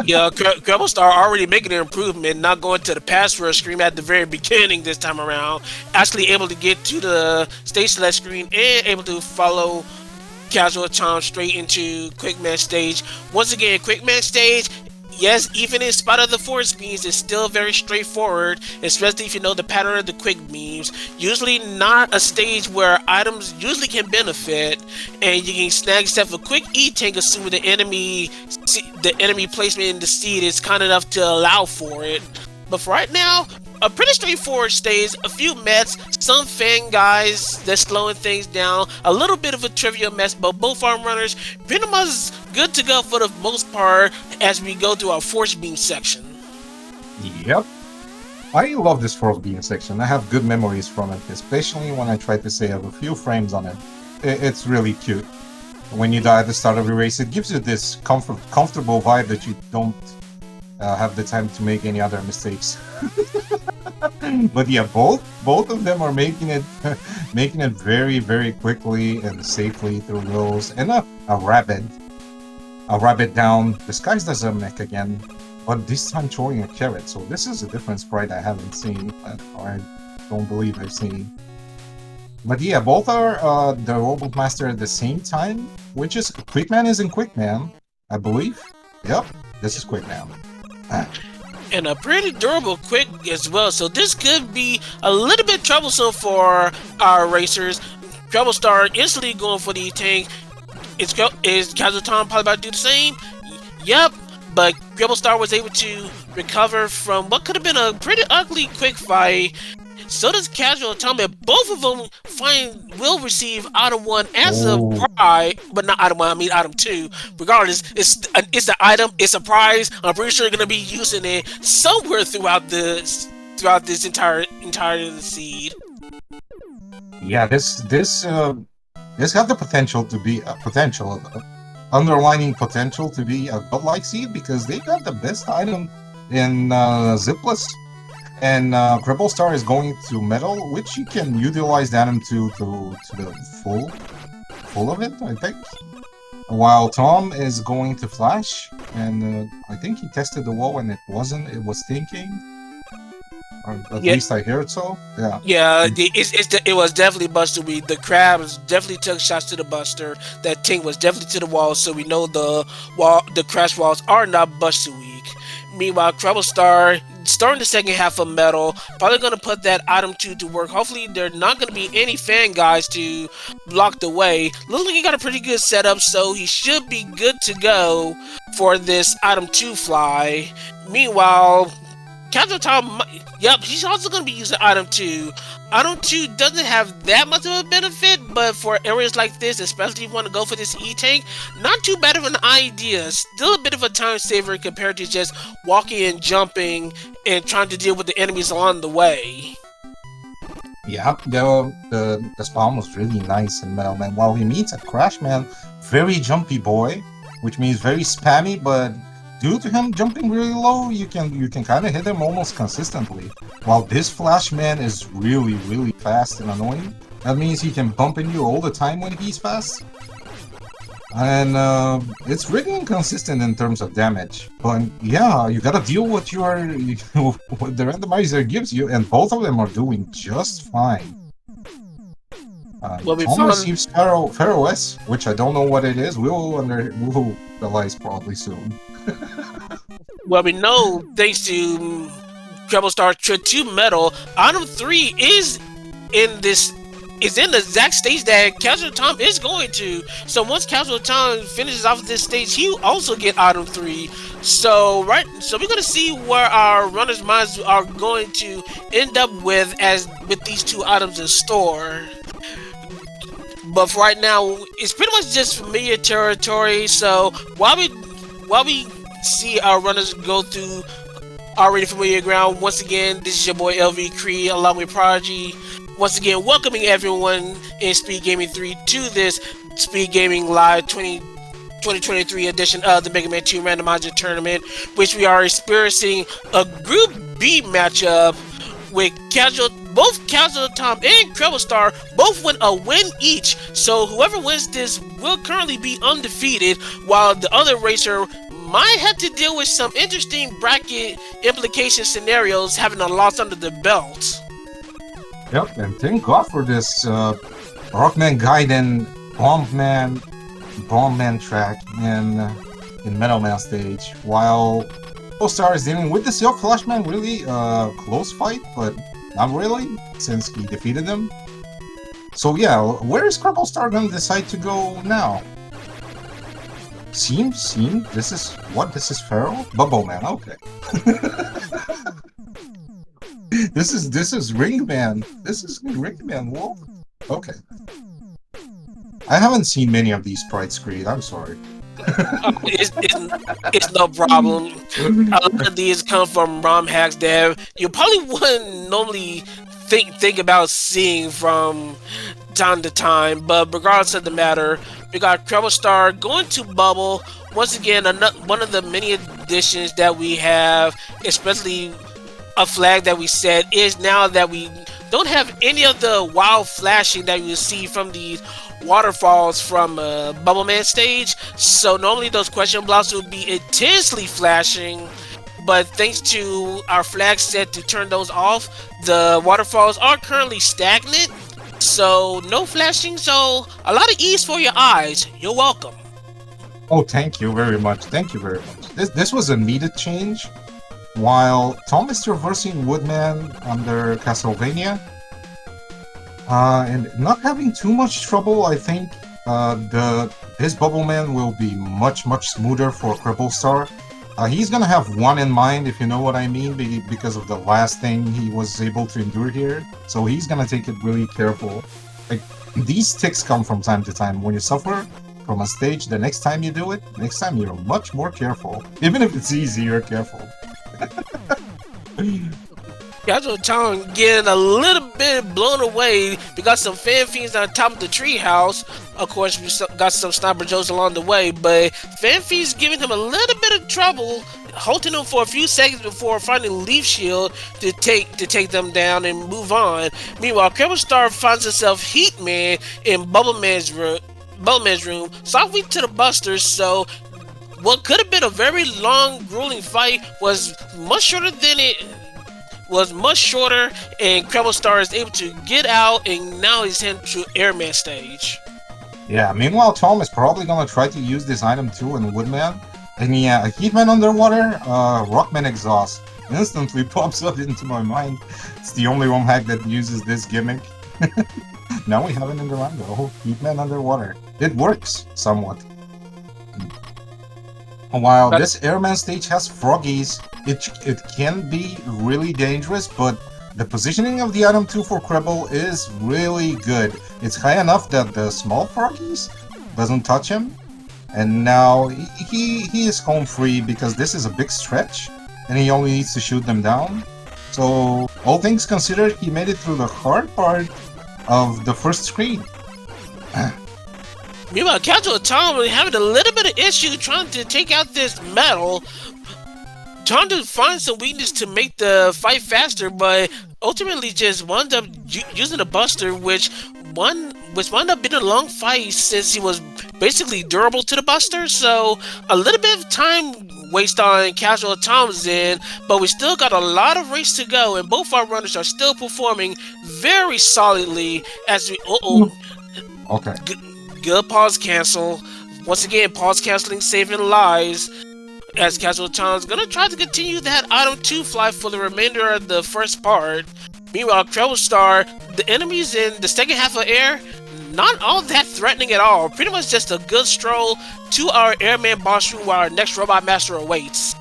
yeah, CrebleStar already making an improvement, not going to the password screen at the very beginning this time around. Actually able to get to the stage select screen and able to follow Casual Tom straight into Quickman stage. Once again, Quickman stage, yes, even in spite of the force beams, it's still very straightforward, especially if you know the pattern of the quick beams. Usually not a stage where items usually can benefit, and you can snag yourself a quick E-tank assuming the enemy placement in the seed is kind enough to allow for it. But for right now, a pretty straightforward stage, a few mets, some fan guys that's slowing things down, a little bit of a trivial mess, but both arm runners pretty much good to go for the most part as we go through our force beam section. Yep. I love this force beam section. I have good memories from it, especially when I try to save a few frames on it. It's really cute. When you die at the start of the race, it gives you this comfortable vibe that you don't have the time to make any other mistakes. But yeah, both of them are making it very quickly and safely through those. And a rabbit down disguised as a mech again, but this time throwing a carrot. So this is a different sprite I haven't seen, or I don't believe I've seen. But yeah, both are the Robot Master at the same time, which is Quickman is in Quickman, I believe. Yep, this is Quickman. And a pretty durable quick as well, so this could be a little bit troublesome for our racers. CrebleStar instantly going for the tank. Is Casual Tom probably about to do the same? Yep, but CrebleStar was able to recover from what could have been a pretty ugly quick fight. So does Casual Tom, and both of them will receive item 1 as a prize, but not item 1, I mean item 2. Regardless, it's the item, it's a prize. I'm pretty sure you're gonna be using it somewhere throughout this entire seed. Yeah, this has the potential to be underlining potential to be a godlike seed, because they got the best item in Zipless. And CrebleStar is going to metal, which you can utilize that to the full of it, I think. While Tom is going to flash, and I think he tested the wall and it was thinking. Or at least I heard so. Yeah. Yeah, it was definitely Buster Weed. The crabs definitely took shots to the Buster. That tank was definitely to the wall, so we know the crash walls are not Buster Weak. Meanwhile, CrebleStar starting the second half of metal, probably going to put that item 2 to work. Hopefully there are not going to be any fan guys to block the way. Looks like he got a pretty good setup, so he should be good to go for this item 2 fly. Meanwhile, Casual Tom, yep, he's also going to be using item 2. Item 2 doesn't have that much of a benefit, but for areas like this, especially if you want to go for this E-tank, not too bad of an idea. Still a bit of a time saver compared to just walking and jumping and trying to deal with the enemies along the way. Yeah, the spawn was really nice in Metal Man. While he meets a Crash Man, very jumpy boy, which means very spammy, but due to him jumping really low, you can kind of hit him almost consistently. While this Flash Man is really fast and annoying, That means he can bump into you all the time when he's fast. And it's really inconsistent in terms of damage. But yeah, you gotta deal with what the randomizer gives you, and both of them are doing just fine. Well, we Tom found receives Pharaoh S, which I don't know what it is. We'll realize probably soon. well, we know thanks to CrebleStar Trip 2 Metal, Item 3 is in the exact stage that Casual Tom is going to. So once Casual Tom finishes off this stage, he'll also get Item 3. So we're gonna see where our runners' minds are going to end up with these two items in store. But for right now, it's pretty much just familiar territory. So while we see our runners go through already familiar ground, once again, this is your boy LV Cree along with Prodigy. Once again, welcoming everyone in Speed Gaming 3 to this Speed Gaming Live 2023 edition of the Mega Man 2 Randomizer Tournament, which we are experiencing a Group B matchup with both Casual Tom and CrebleStar both win a win each. So whoever wins this will currently be undefeated, while the other racer might have to deal with some interesting bracket implication scenarios having a loss under the belt. Yep, and thank God for this Rockman Gaiden Bomb Man track in Metal Man stage, while CrebleStar is dealing with the Silk Flashman. Really close fight, but not really, since he defeated him. So yeah, where is CrebleStar gonna decide to go now? Seems this is Pharaoh? Bubble Man, okay. This is Ringman. This is Ringman Wolf. Okay. I haven't seen many of these sprite screens. I'm sorry. It's no problem. A lot of these come from ROM hacks that you probably wouldn't normally think about seeing from time to time. But regardless of the matter, we got CrebleStar going to Bubble. Once again, one of the many additions that we have, especially a flag that we set, is now that we don't have any of the wild flashing that you see from these waterfalls from Bubble Man stage. So normally those question blocks would be intensely flashing, but thanks to our flag set to turn those off, the waterfalls are currently stagnant, so no flashing, so a lot of ease for your eyes. You're welcome. Oh, thank you very much. Thank you very much. This was a needed change. While Tom is traversing Woodman under Castlevania, and not having too much trouble, I think his Bubble Man will be much smoother for CrebleStar. He's gonna have one in mind, if you know what I mean, because of the last thing he was able to endure here. So he's gonna take it really careful. Like, these ticks come from time to time. When you suffer from a stage, the next time you do it, next time you're much more careful. Even if it's easy, you're careful. Casual Tom getting a little bit blown away. We got some fan fiends on top of the treehouse. Of course, we got some Sniper Joes along the way, but fan fiends giving him a little bit of trouble, halting him for a few seconds before finding Leaf Shield to take them down and move on. Meanwhile, CrebleStar finds himself Heat Man in Bubble Man's room, softly to the Busters. So what could have been a very long, grueling fight was much shorter, and CrebleStar is able to get out, and now he's heading to Airman stage. Yeah, meanwhile, Tom is probably gonna try to use this item too in Woodman. And yeah, Heatman Underwater, Rockman Exhaust instantly pops up into my mind. It's the only ROM hack that uses this gimmick. Now we have it in the Rando, Heatman Underwater. It works, somewhat. While this Airman stage has froggies, it can be really dangerous, but the positioning of the item 2 for Kreble is really good. It's high enough that the small froggies doesn't touch him, and now he is home free because this is a big stretch, and he only needs to shoot them down. So, all things considered, he made it through the hard part of the first screen. Meanwhile, Casual Tom having a little bit of issue trying to take out this metal, trying to find some weakness to make the fight faster, but ultimately just wound up using a Buster, which which wound up being a long fight since he was basically durable to the Buster. So a little bit of time waste on Casual Tom's end, but we still got a lot of race to go, and both our runners are still performing very solidly as we. Okay. Good pause cancel. Once again, pause canceling, saving lives. As Casual Tom's gonna try to continue that item 2 fly for the remainder of the first part. Meanwhile, CrebleStar, the enemies in the second half of air, not all that threatening at all. Pretty much just a good stroll to our airman boss room where our next robot master awaits.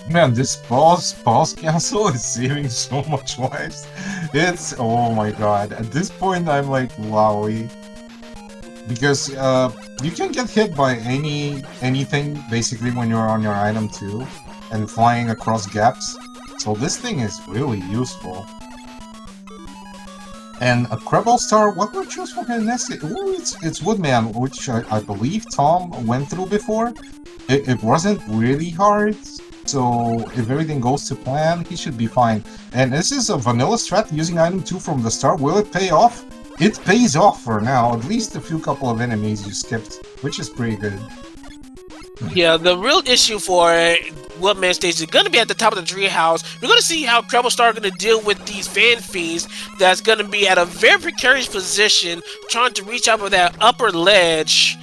Man, this pause cancel is saving so much lives. It's, oh my god. At this point, I'm like, wowie. Because you can get hit by anything basically when you're on your item 2 and flying across gaps. So this thing is really useful. And a CrebleStar, what would choose for him next? Ooh, it's Woodman, which I believe Tom went through before. It wasn't really hard, so if everything goes to plan, he should be fine. And this is a vanilla strat using item 2 from the start. Will it pay off? It pays off for now, at least a few couple of enemies you skipped, which is pretty good. Yeah, the real issue for Woodman stage is going to be at the top of the treehouse. We're going to see how CrebleStar are going to deal with these fan fiends that's going to be at a very precarious position, trying to reach out with that upper ledge.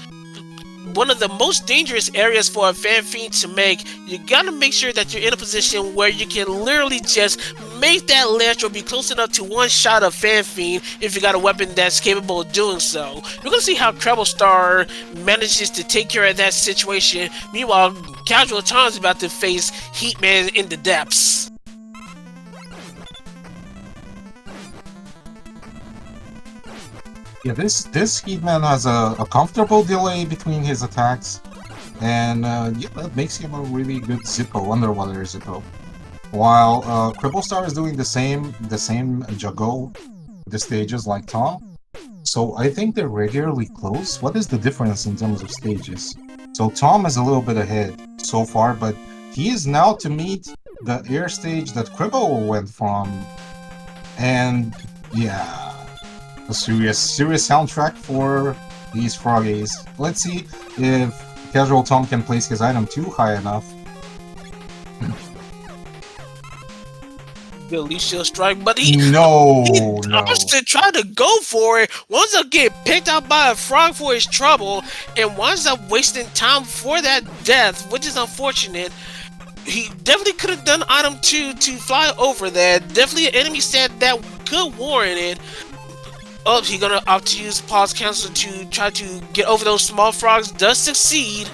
One of the most dangerous areas for a fan fiend to make. You gotta make sure that you're in a position where you can literally just make that ledge or be close enough to one shot of fan fiend if you got a weapon that's capable of doing so. We're gonna see how CrebleStar manages to take care of that situation. Meanwhile, Casual Tom's about to face Heatman in the depths. Yeah, this Heatman has a comfortable delay between his attacks, and yeah, that makes him a really good Zippo, underwater Zippo. While CrebleStar is doing the same juggle, the stages like Tom. So I think they're regularly close. What is the difference in terms of stages? So Tom is a little bit ahead so far, but he is now to meet the air stage that Cribble went from, and yeah. A serious soundtrack for these froggies. Let's see if Casual Tom can place his item 2 high enough. Billy Shield strike, but he Austin tried to go for it. Winds up getting picked out by a frog for his trouble, and winds up wasting time for that death, which is unfortunate. He definitely could have done item 2 to fly over that. Definitely an enemy set that could warrant it. Oh, he's gonna opt to use pause cancel to try to get over those small frogs. Does succeed,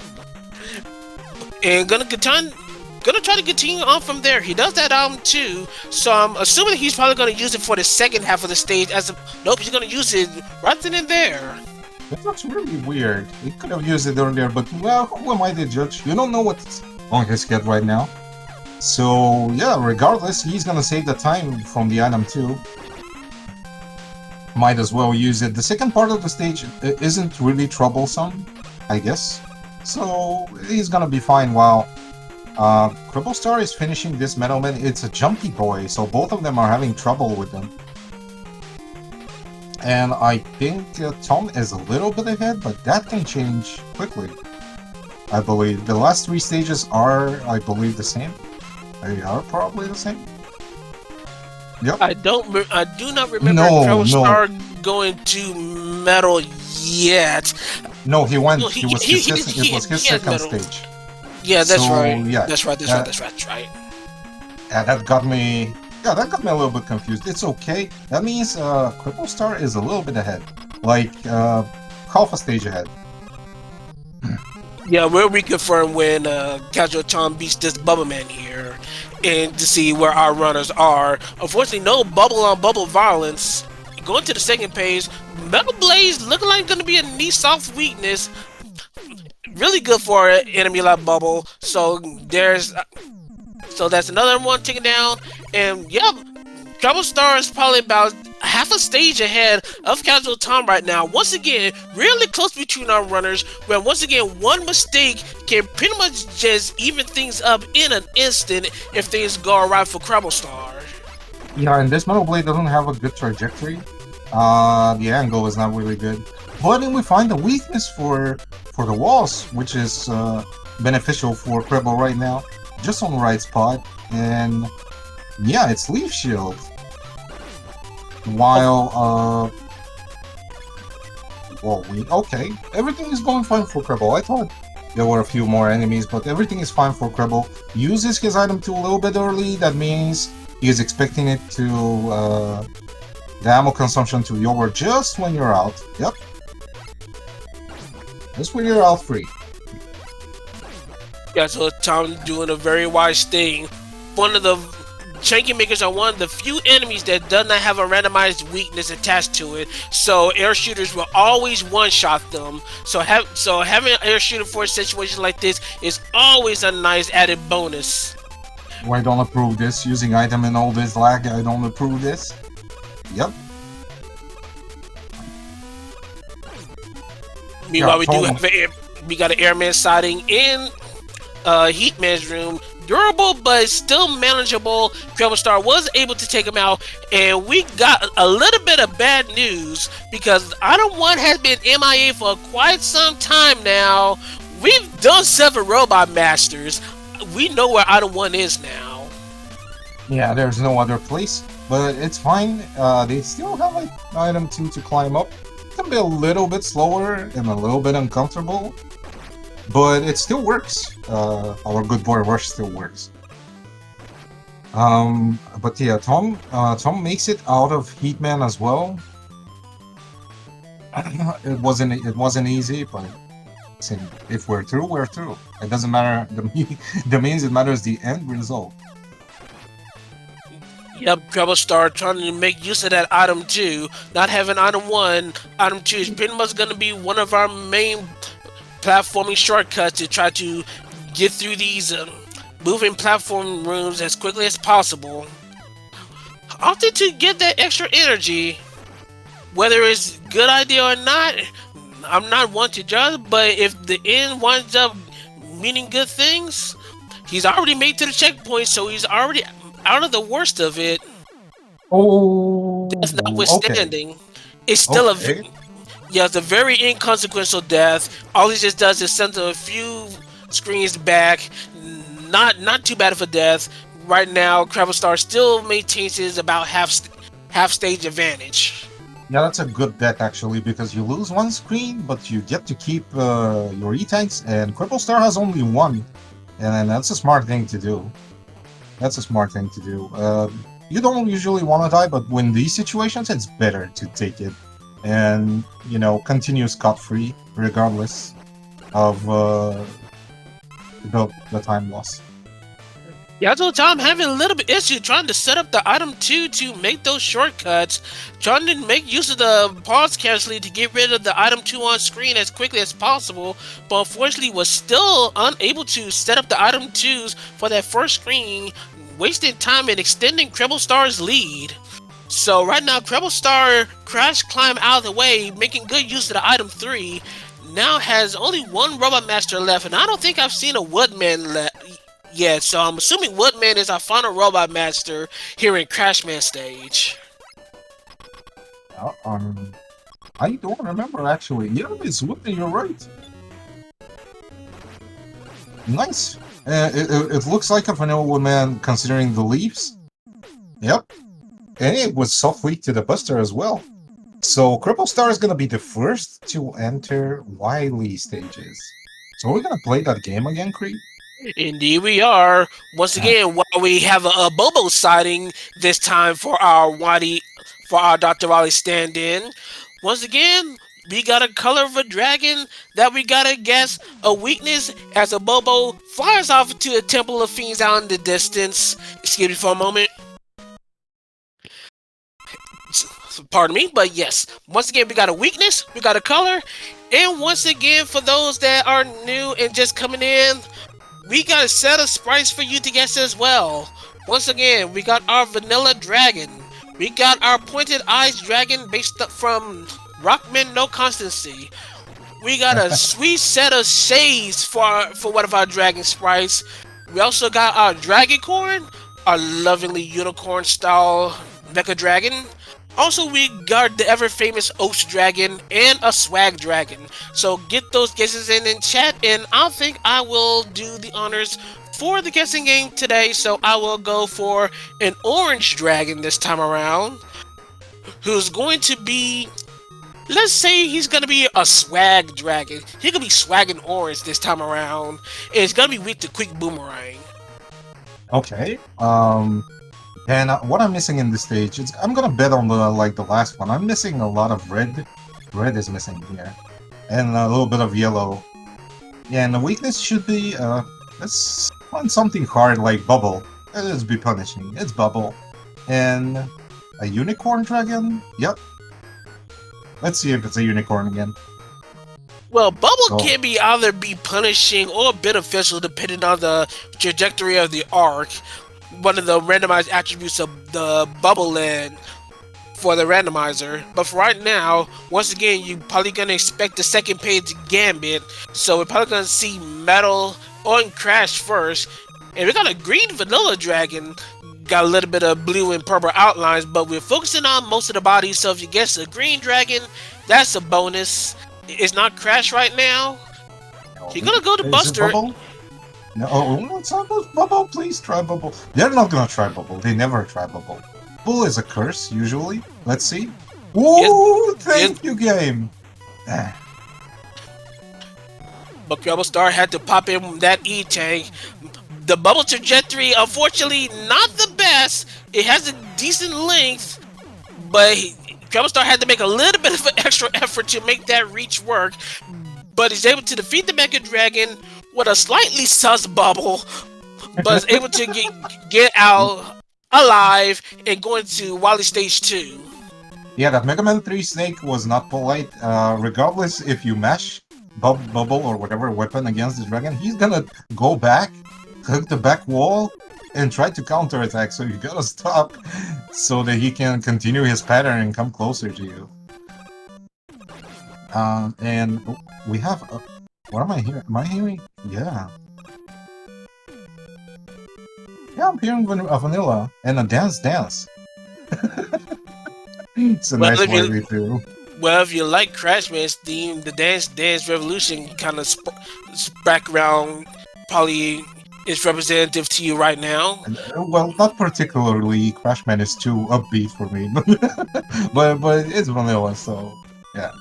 and gonna try to continue on from there. He does that item too, so I'm assuming he's probably gonna use it for the second half of the stage. Nope, he's gonna use it right then and there. That looks really weird. He could have used it earlier, but well, who am I to judge? You don't know what's on his head right now. So yeah, regardless, he's gonna save the time from the item 2. Might as well use it. The second part of the stage isn't really troublesome, I guess. So he's gonna be fine while CrebleStar is finishing this Metalman. It's a jumpy boy, so both of them are having trouble with him. And I think Tom is a little bit ahead, but that can change quickly. I believe the last 3 stages are, I believe, the same. They are probably the same. Yep. I do not remember CrebleStar going to metal yet. No, he went. It was his second stage. Yeah, that's right. Yeah, that's right. Yeah, that got me. Yeah, that got me a little bit confused. It's okay. That means CrebleStar is a little bit ahead, like half a stage ahead. Yeah, we'll reconfirm when Casual Tom beats this Bubble Man here, and to see where our runners are. Unfortunately, no bubble on bubble violence. Going to the second page, Metal Blaze looking like going to be a knee soft weakness. Really good for an enemy like Bubble. So that's another one taken down, and yeah, CrebleStar is probably about half a stage ahead of Casual Tom right now. Once again, really close between our runners, where once again, one mistake can pretty much just even things up in an instant if things go right for CrebleStar. Yeah, and this Metal Blade doesn't have a good trajectory. The angle is not really good. But then we find the weakness for the walls, which is beneficial for Creble right now. Just on the right spot. And yeah, it's Leaf Shield. While well, okay, everything is going fine for Creble. I thought there were a few more enemies, but everything is fine for Creble. Uses his item 2 a little bit early. That means he is expecting it to the ammo consumption to be over just when you're out. Yep. Just when you're out free. Yeah, so Tom doing a very wise thing. One of the Shanky Makers are one of the few enemies that does not have a randomized weakness attached to it, so air shooters will always one-shot them. So having an air shooter for a situation like this is always a nice added bonus. I don't approve this. Using item and all this lag, I don't approve this. Yep. Meanwhile, Yeah, we got an airman sighting in Heatman's room. Durable but still manageable. CrebleStar was able to take him out, and we got a little bit of bad news because Item 1 has been MIA for quite some time now. We've done 7 Robot Masters. We know where Item 1 is now. Yeah, there's no other place, but it's fine. They still have like item 2 to climb up. It can be a little bit slower and a little bit uncomfortable, but it still works. Our good boy Rush still works. But yeah, Tom makes it out of Heatman as well. It wasn't easy, but if we're through, we're through. It doesn't matter the means; it matters the end result. Yep, CrebleStar trying to make use of that Item 2. Not having Item 1, Item 2 is pretty much going to be one of our main platforming shortcuts to try to get through these moving platform rooms as quickly as possible. Often to get that extra energy, whether it's a good idea or not, I'm not one to judge, but if the end winds up meaning good things, he's already made to the checkpoint, so he's already out of the worst of it. Oh, That's notwithstanding. Okay. It's still it's a very inconsequential death. All he just does is send a few screens back. Not too bad of a death. Right now, CrebleStar still maintains his about half stage advantage. Yeah, that's a good bet actually, because you lose one screen, but you get to keep your E-tanks, and CrebleStar has only one, and that's a smart thing to do. That's a smart thing to do. You don't usually want to die, but when these situations, it's better to take it and, you know, continue scot-free regardless of the time loss. Yeah, I told Tom having a little bit issue trying to set up the Item 2 to make those shortcuts, trying to make use of the pause canceling to get rid of the Item 2 on screen as quickly as possible, but unfortunately was still unable to set up the Item 2s for that first screen, wasting time and extending CrebleStar's lead. So right now, CrebleStar crash climb out of the way, making good use of the Item 3, now has only one Robot Master left, and I don't think I've seen a Woodman yet, so I'm assuming Woodman is our final Robot Master here in Crashman stage. I don't remember actually. Yeah, it's Woodman, you're right. Nice. It looks like a vanilla Woodman considering the leaves. Yep. And it was softly to the Buster as well. So CrebleStar is gonna be the first to enter Wily stages. So we're gonna play that game again, Creed? Indeed we are. Once again, while we have a Bobo sighting this time for our Dr. Wily stand-in. Once again, we got a color of a dragon that we gotta guess a weakness as a Bobo flies off to a Temple of Fiends out in the distance. Excuse me for a moment. Pardon me, but yes. Once again, we got a weakness, we got a color, and once again, for those that are new and just coming in, we got a set of sprites for you to guess as well. Once again, we got our vanilla dragon. We got our pointed eyes dragon based up from Rockman No Constancy. We got a sweet set of shades for one of our dragon sprites. We also got our Dragoncorn, our lovingly unicorn style mecha dragon. Also, we got the ever famous Oats Dragon and a Swag Dragon. So get those guesses in chat, and I think I will do the honors for the guessing game today. So I will go for an Orange Dragon this time around, who's going to be. Let's say he's gonna be a swag dragon. He could be swagging orange this time around. And it's gonna be weak to quick boomerang. Okay. And what I'm missing in this stage is I'm gonna bet on the last one. I'm missing a lot of red. Red is missing here, and a little bit of yellow. Yeah, and the weakness should be let's find something hard like bubble. Let's be punishing. It's bubble, and a unicorn dragon. Yep. Let's see if it's a unicorn again. Well, bubble can be either be punishing or beneficial depending on the trajectory of the arc. One of the randomized attributes of the bubble land for the randomizer. But for right now, once again, you're probably gonna expect the second page gambit. So we're probably gonna see metal on crash first. And we got a green vanilla dragon. Got a little bit of blue and purple outlines, but we're focusing on most of the body. So if you guess a green dragon, that's a bonus. It's not crash right now. You're gonna go to Buster. No, it's not bubble. Please try bubble. They're not gonna try bubble. They never try bubble. Bubble is a curse usually. Let's see. Ooh, thank you, game. But CrebleStar had to pop in that E-Tank. The bubble trajectory, unfortunately, not the best. It has a decent length, but CrebleStar had to make a little bit of an extra effort to make that reach work. But he's able to defeat the Mega Dragon with a slightly sus bubble, but is able to get out alive and go into Wily Stage 2. Yeah, that Mega Man 3 Snake was not polite. Regardless if you mash bubble or whatever weapon against the dragon, he's gonna go back, hug the back wall, and try to counterattack. So you gotta stop so that he can continue his pattern and come closer to you. And we have what am I hearing? Am I hearing? Yeah. Yeah, I'm hearing a vanilla and a dance. It's a nice way too. Well, if you like Crashman's theme, the Dance Revolution kind of background probably is representative to you right now. Well, not particularly. Crashman is too upbeat for me, but it's vanilla, so yeah.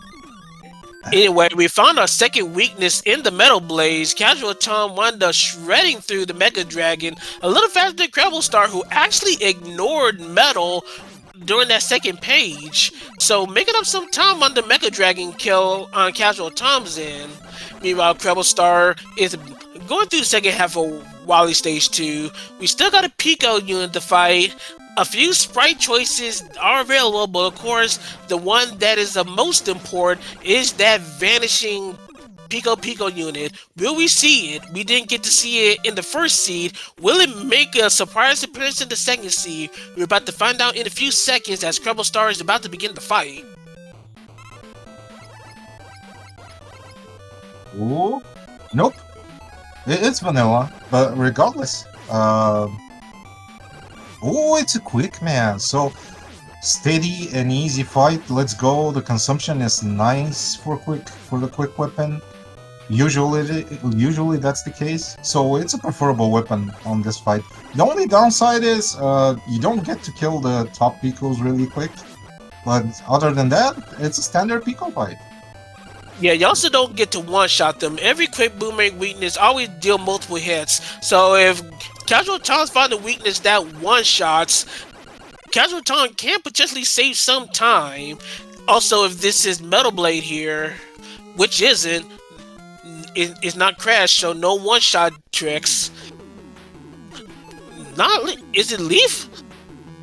Anyway, we found our second weakness in the Metal Blaze. Casual Tom wound up shredding through the Mega Dragon a little faster than CrebleStar, who actually ignored Metal during that second page. So making up some time on the Mega Dragon kill on Casual Tom's end. Meanwhile, CrebleStar is going through the second half of Wily Stage 2. We still got a Pico unit to fight. A few sprite choices are available, but of course, the one that is the most important is that vanishing Pico unit. Will we see it? We didn't get to see it in the first seed. Will it make a surprise appearance in the second seed? We're about to find out in a few seconds as CrebleStar is about to begin the fight. Ooh, nope. It's vanilla, but regardless, oh, it's a quick man. So steady and easy fight. Let's go. The consumption is nice for the quick weapon. Usually that's the case. So it's a preferable weapon on this fight. The only downside is you don't get to kill the top Picos really quick. But other than that, it's a standard Pico fight. Yeah, you also don't get to one-shot them. Every quick boomerang weakness always deal multiple hits. So if Casual Tom's find a weakness that one-shots, Casual Tom can potentially save some time. Also, if this is Metal Blade here, which isn't, it's not Crash, so no one-shot tricks. Is it Leaf?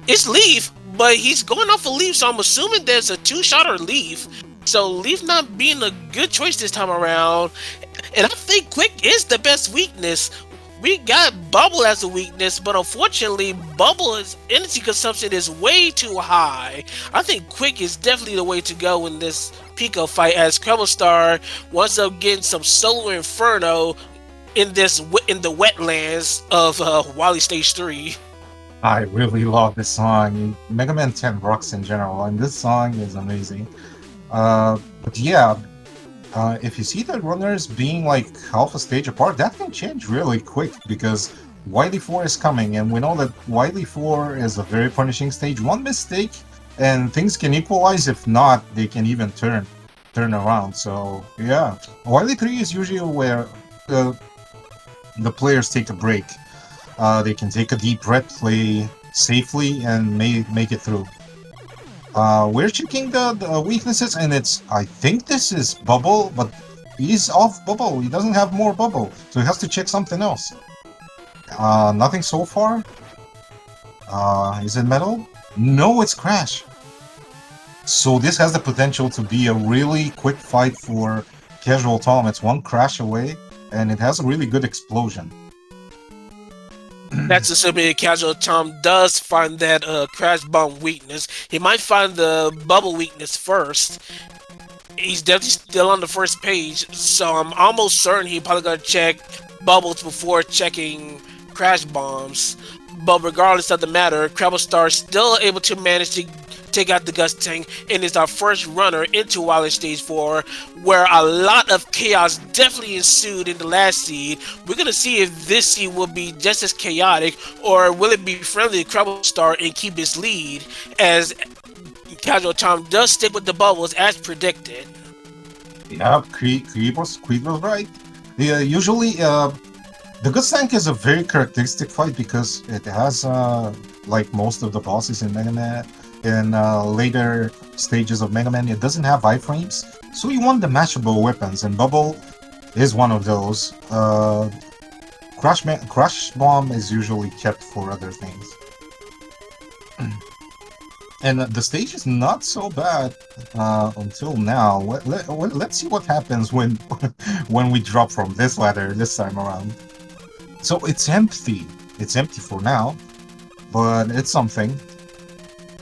It's Leaf, but he's going off a Leaf, so I'm assuming there's a two-shot or Leaf. So Leaf not being a good choice this time around. And I think Quick is the best weakness. We got Bubble as a weakness, but unfortunately, Bubble's energy consumption is way too high. I think Quick is definitely the way to go in this Pico fight, as CrebleStar wants up getting some Solar Inferno in the wetlands of Wily Stage 3. I really love this song. Mega Man 10 rocks in general, and this song is amazing. But yeah, if you see the runners being like half a stage apart, that can change really quick because Wily 4 is coming, and we know that Wily 4 is a very punishing stage. One mistake, and things can equalize. If not, they can even turn around. So yeah, Wily 3 is usually where the players take a break. They can take a deep breath, play safely, and make it through. We're checking the weaknesses, and I think this is Bubble, but he's off Bubble. He doesn't have more Bubble, so he has to check something else. Nothing so far. Is it Metal? No, it's Crash. So this has the potential to be a really quick fight for Casual Tom. It's one crash away, and it has a really good explosion. That's assuming Casual Tom does find that Crash Bomb weakness. He might find the Bubble weakness first. He's definitely still on the first page, so I'm almost certain he probably gonna check Bubbles before checking Crash Bombs. But regardless of the matter, CrebleStar is still able to manage to take out the Gust Tank and is our first runner into Wily Stage 4, where a lot of chaos definitely ensued in the last seed. We're going to see if this seed will be just as chaotic, or will it be friendly to CrebleStar and keep his lead, as Casual Tom does stick with the bubbles as predicted. Yeah, Creed was right. Yeah, usually, the Gust Tank is a very characteristic fight because it has, like most of the bosses in Mega Man, in later stages of Mega Man, it doesn't have iframes, so you want the mashable weapons, and Bubble is one of those. Crash Bomb is usually kept for other things. And the stage is not so bad until now. Let's see what happens when when we drop from this ladder this time around. So it's empty. It's empty for now, but it's something.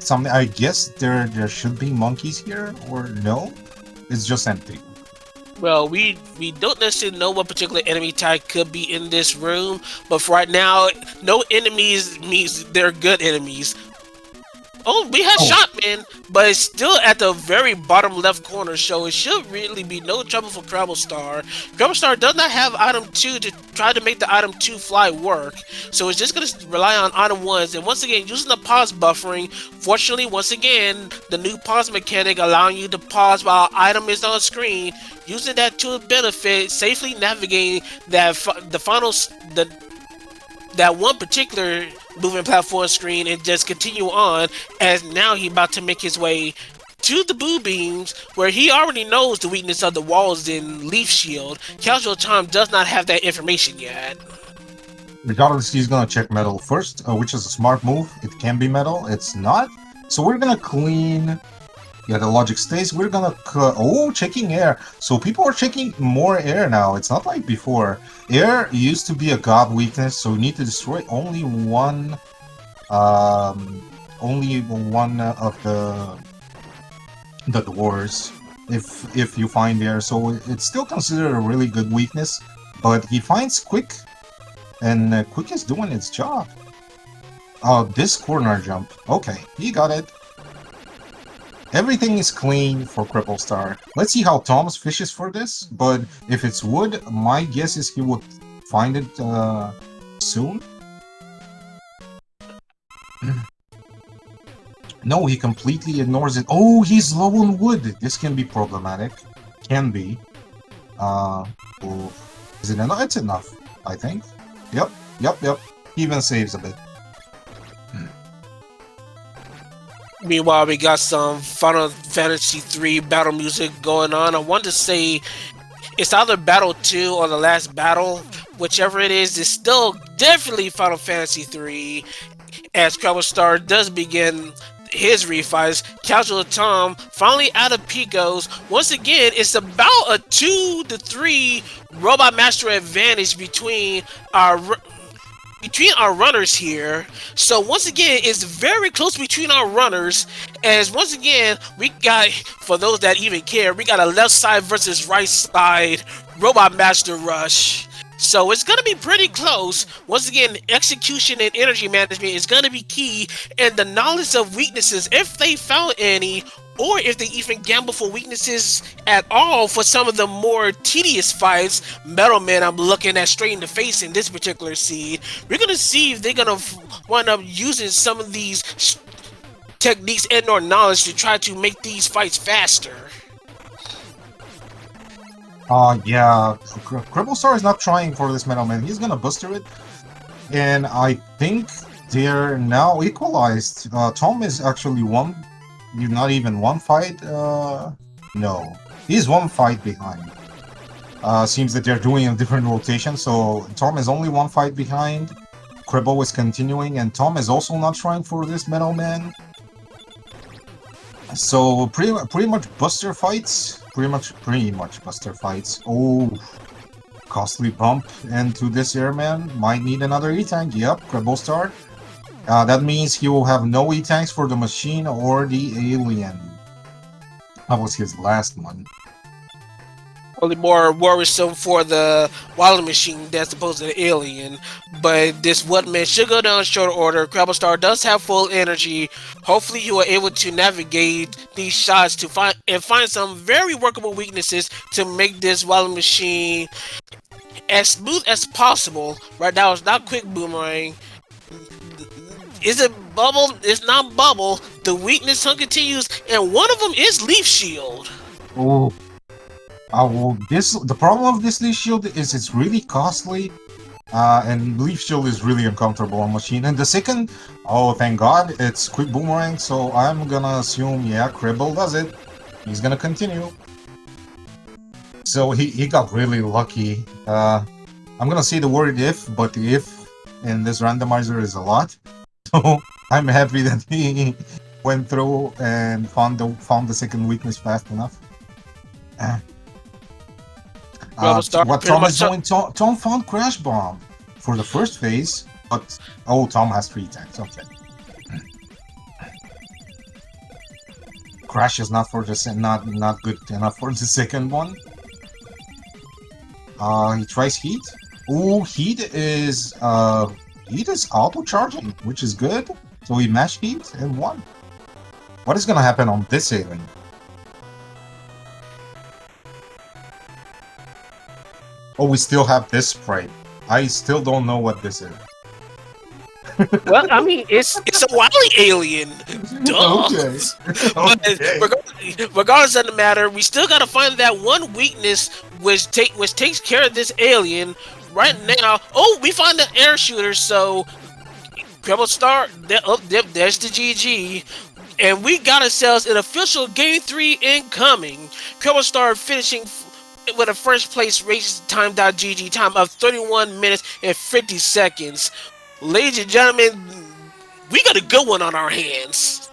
I guess there should be monkeys here, or no? It's just empty. Well, we don't necessarily know what particular enemy type could be in this room, but for right now, no enemies means they're good enemies. Oh, we have Shotman, but it's still at the very bottom left corner, so it should really be no trouble for CrebleStar. CrebleStar does not have item 2 to try to make the item 2 fly work, so it's just going to rely on item 1s, and once again, using the pause buffering. Fortunately, once again, the new pause mechanic allowing you to pause while item is on screen, using that to benefit, safely navigating that that one particular moving platform screen and just continue on, as now he's about to make his way to the boo beams, where he already knows the weakness of the walls in Leaf Shield. Casual Tom does not have that information yet. Regardless, he's gonna check Metal first, which is a smart move. It can be Metal, it's not. So we're gonna clean. Yeah, the logic stays. We're gonna checking air. So people are checking more air now. It's not like before. Air used to be a god weakness, so you need to destroy only one of the doors if you find air. So it's still considered a really good weakness, but he finds Quick, and Quick is doing its job. Oh, this corner jump. Okay, he got it. Everything is clean for CrebleStar. Let's see how Thomas fishes for this, but if it's wood, my guess is he would find it soon. No, he completely ignores it. Oh, he's low on wood. This can be problematic. Can be. Is it enough? It's enough, I think. Yep. He even saves a bit. Meanwhile, we got some Final Fantasy 3 battle music going on. I want to say it's either Battle 2 or the last battle. Whichever it is, it's still definitely Final Fantasy 3. As CrebleStar does begin his refights, Casual Tom finally out of Picos. Once again, it's about a 2-3 Robot Master advantage between our runners here. So once again, it's very close between our runners, as once again, we got, for those that even care, we got a left side versus right side Robot Master rush. So it's going to be pretty close. Once again, execution and energy management is going to be key, and the knowledge of weaknesses, if they found any, or if they even gamble for weaknesses at all for some of the more tedious fights. Metal Man, I'm looking at straight in the face in this particular seed. We're going to see if they're going to wind up using some of these techniques and/or knowledge to try to make these fights faster. Yeah, CrebleStar is not trying for this Metal Man. He's gonna booster it, and I think they're now equalized. Tom is actually not even one fight. No, he's one fight behind. Seems that they're doing a different rotation, so Tom is only one fight behind. Cribble is continuing, and Tom is also not trying for this Metal Man. So pretty much buster fights. Pretty much buster fights. Oh, costly bump into this airman. Might need another E-Tank. Yep, CrebleStar. That means he will have no E-Tanks for the machine or the alien. That was his last one. Only more worrisome for the Wild Machine as opposed to the Alien. But this Woodman should go down in short order. CrebleStar does have full energy. Hopefully you are able to navigate these shots to find some very workable weaknesses to make this Wild Machine as smooth as possible. Right now it's not quick boomerang. Is it bubble? It's not bubble. The weakness continues, and one of them is Leaf Shield. Oh. Well, the problem of this Leaf Shield is it's really costly, and Leaf Shield is really uncomfortable on machine. And the second, oh thank God, it's quick boomerang, so I'm gonna assume, yeah, Cribble does it. He's gonna continue. So he got really lucky. I'm gonna say the word if, but the if in this randomizer is a lot. So I'm happy that he went through and found the second weakness fast enough. What Tom is doing, Tom found Crash Bomb for the first phase, but oh, Tom has 3 tanks. Okay. Crash is not good enough for the second one. He tries Heat. Ooh, Heat is auto charging, which is good. So he mashed Heat and won. What is gonna happen on this alien? Oh, we still have this sprite. I still don't know what this is. Well, I mean, it's a wily alien. Duh. Okay. But regardless of the matter, we still gotta find that one weakness which takes care of this alien. Right now, oh, we find the air shooter. So, CrebleStar, there's the GG. And we got ourselves an official Game 3 incoming. CrebleStar finishing with a first place race time.gg time of 31 minutes and 50 seconds. Ladies and gentlemen, we got a good one on our hands.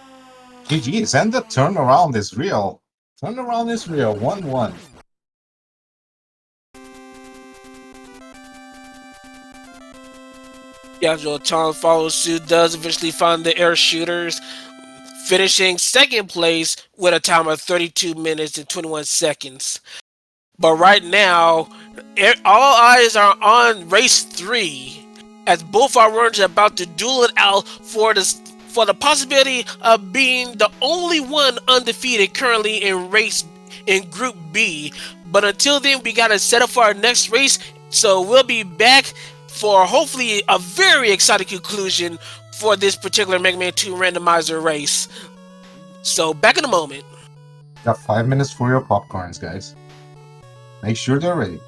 GG's, and the turnaround is real. 1-1. Casual Tom follows suit, does eventually find the air shooters, finishing second place with a time of 32 minutes and 21 seconds. But right now, all eyes are on race 3, as both our runners are about to duel it out for the possibility of being the only one undefeated currently in Group B. But until then, we gotta set up for our next race. So we'll be back for hopefully a very exciting conclusion for this particular Mega Man 2 randomizer race. So back in a moment. Got 5 minutes for your popcorns, guys. Make sure they're ready.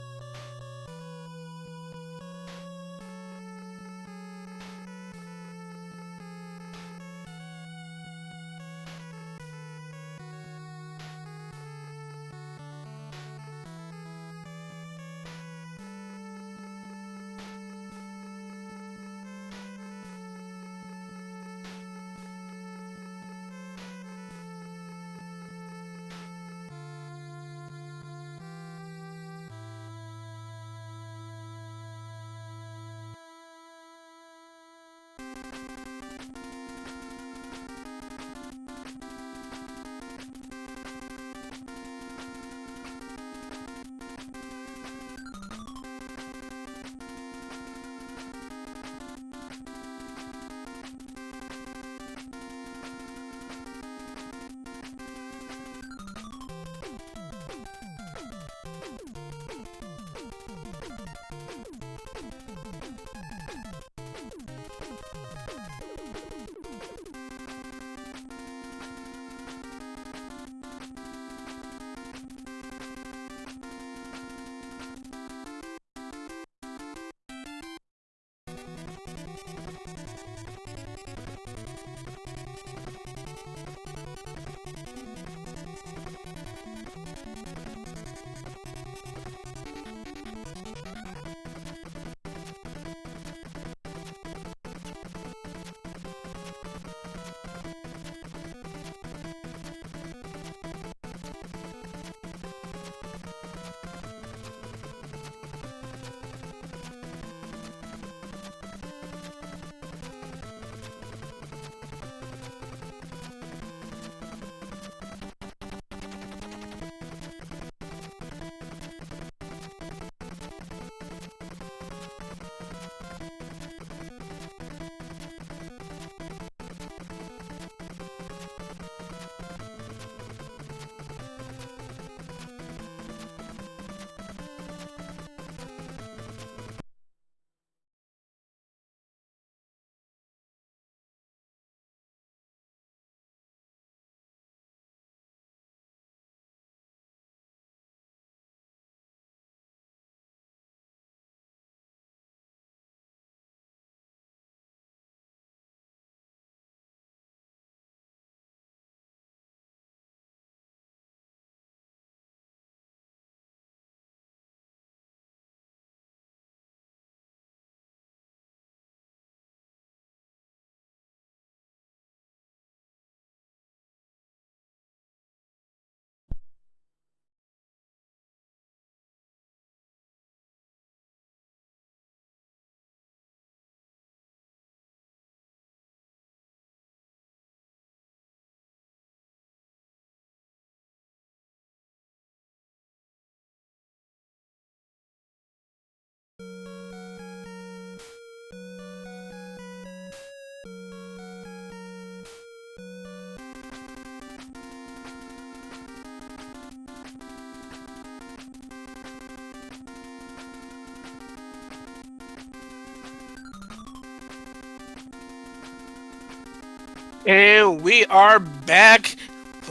And we are back,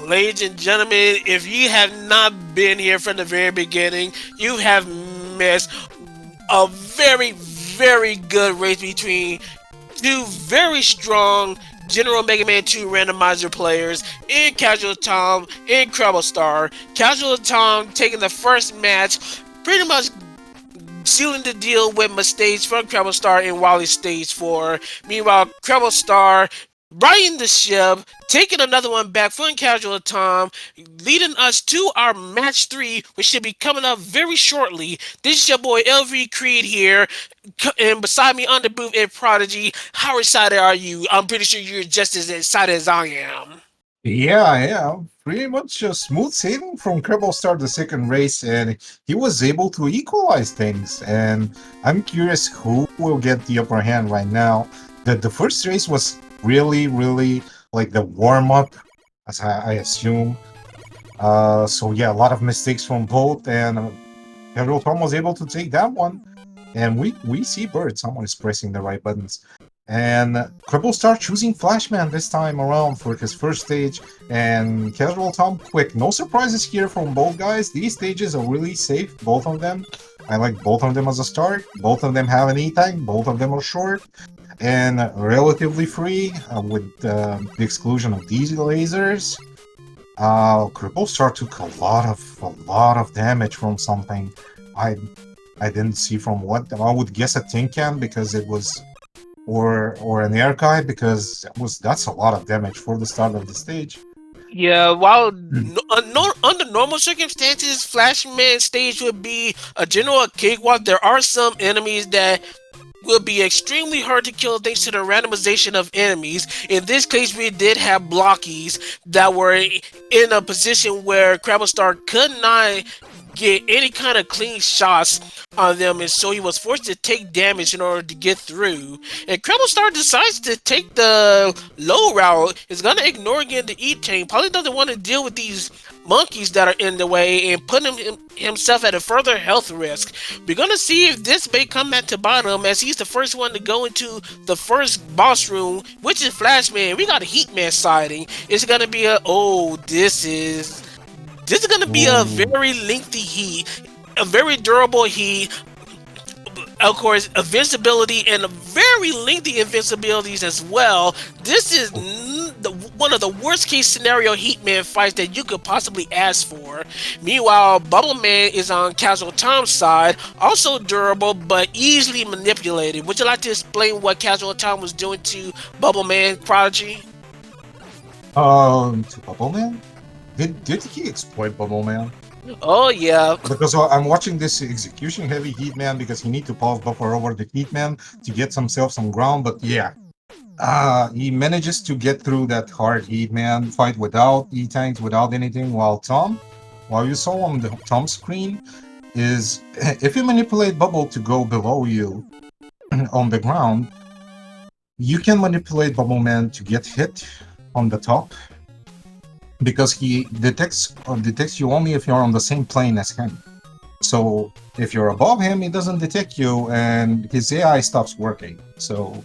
ladies and gentlemen. If you have not been here from the very beginning, you have missed a very, very good race between two very strong General Mega Man 2 randomizer players in Casual Tom and CrebleStar. Casual Tom taking the first match, pretty much sealing the deal with mistakes from CrebleStar in Wally Stage 4. Meanwhile, CrebleStar riding the ship, taking another one back from Casual Tom, leading us to our match 3, which should be coming up very shortly. This is your boy LV Creed here, and beside me on the booth is Prodigy. How excited are you? I'm pretty sure you're just as excited as I am. Yeah. Pretty much smooth sailing from CrebleStar the second race, and he was able to equalize things. And I'm curious who will get the upper hand right now. The first race was really like the warm up, as I assume. So yeah, a lot of mistakes from both, and Pedro Tom was able to take that one. And we see Bird, someone is pressing the right buttons. And CrebleStar choosing Flashman this time around for his first stage, and Casual Tom quick. No surprises here from both guys. These stages are really safe, both of them. I like both of them as a start. Both of them have an E-Tank, both of them are short, and relatively free with the exclusion of these lasers. CrebleStar took a lot of damage from something. I I didn't see from what. I would guess a tin can because it was, or an air guy because that's a lot of damage for the start of the stage. Yeah, while Hmm. under normal circumstances, Flashman stage would be a general cakewalk. There are some enemies that will be extremely hard to kill thanks to the randomization of enemies. In this case, we did have blockies that were in a position where CrebleStar could not get any kind of clean shots on them, and so he was forced to take damage in order to get through. And CrebleStar decides to take the low route. Is gonna ignore again the E-Tank. Probably doesn't want to deal with these monkeys that are in the way and put himself at a further health risk. We're gonna see if this may come back to bite him, as he's the first one to go into the first boss room, which is Flashman. We got a Heatman sighting. It's gonna be a this is gonna be a Ooh. very lengthy heat, a very durable heat. Of course, invincibility and very lengthy invincibilities as well. This is one of the worst case scenario Heatman fights that you could possibly ask for. Meanwhile, Bubble Man is on Casual Tom's side, also durable but easily manipulated. Would you like to explain what Casual Tom was doing to Bubble Man, Prodigy? To Bubble Man? Did he exploit Bubble Man? Oh yeah, Because I'm watching this execution heavy Heatman because he need to pause buffer over the Heatman to get himself some ground. But yeah, he manages to get through that hard Heatman fight without E-tanks, without anything. While you saw on the Tom screen, is if you manipulate Bubble to go below you on the ground, you can manipulate Bubble Man to get hit on the top because he detects you only if you're on the same plane as him. So if you're above him, he doesn't detect you, and his AI stops working. So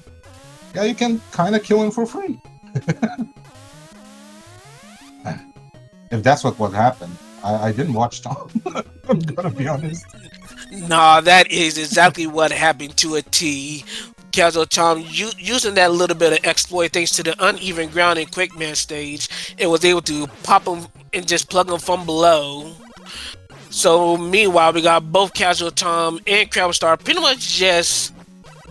yeah, you can kind of kill him for free. If that's what happened. I didn't watch Tom. I'm gonna be honest. nah, that is exactly what happened to a T. Casual Tom using that little bit of exploit thanks to the uneven ground in Quickman stage, it was able to pop him and just plug him from below. So meanwhile, we got both Casual Tom and CrebleStar pretty much just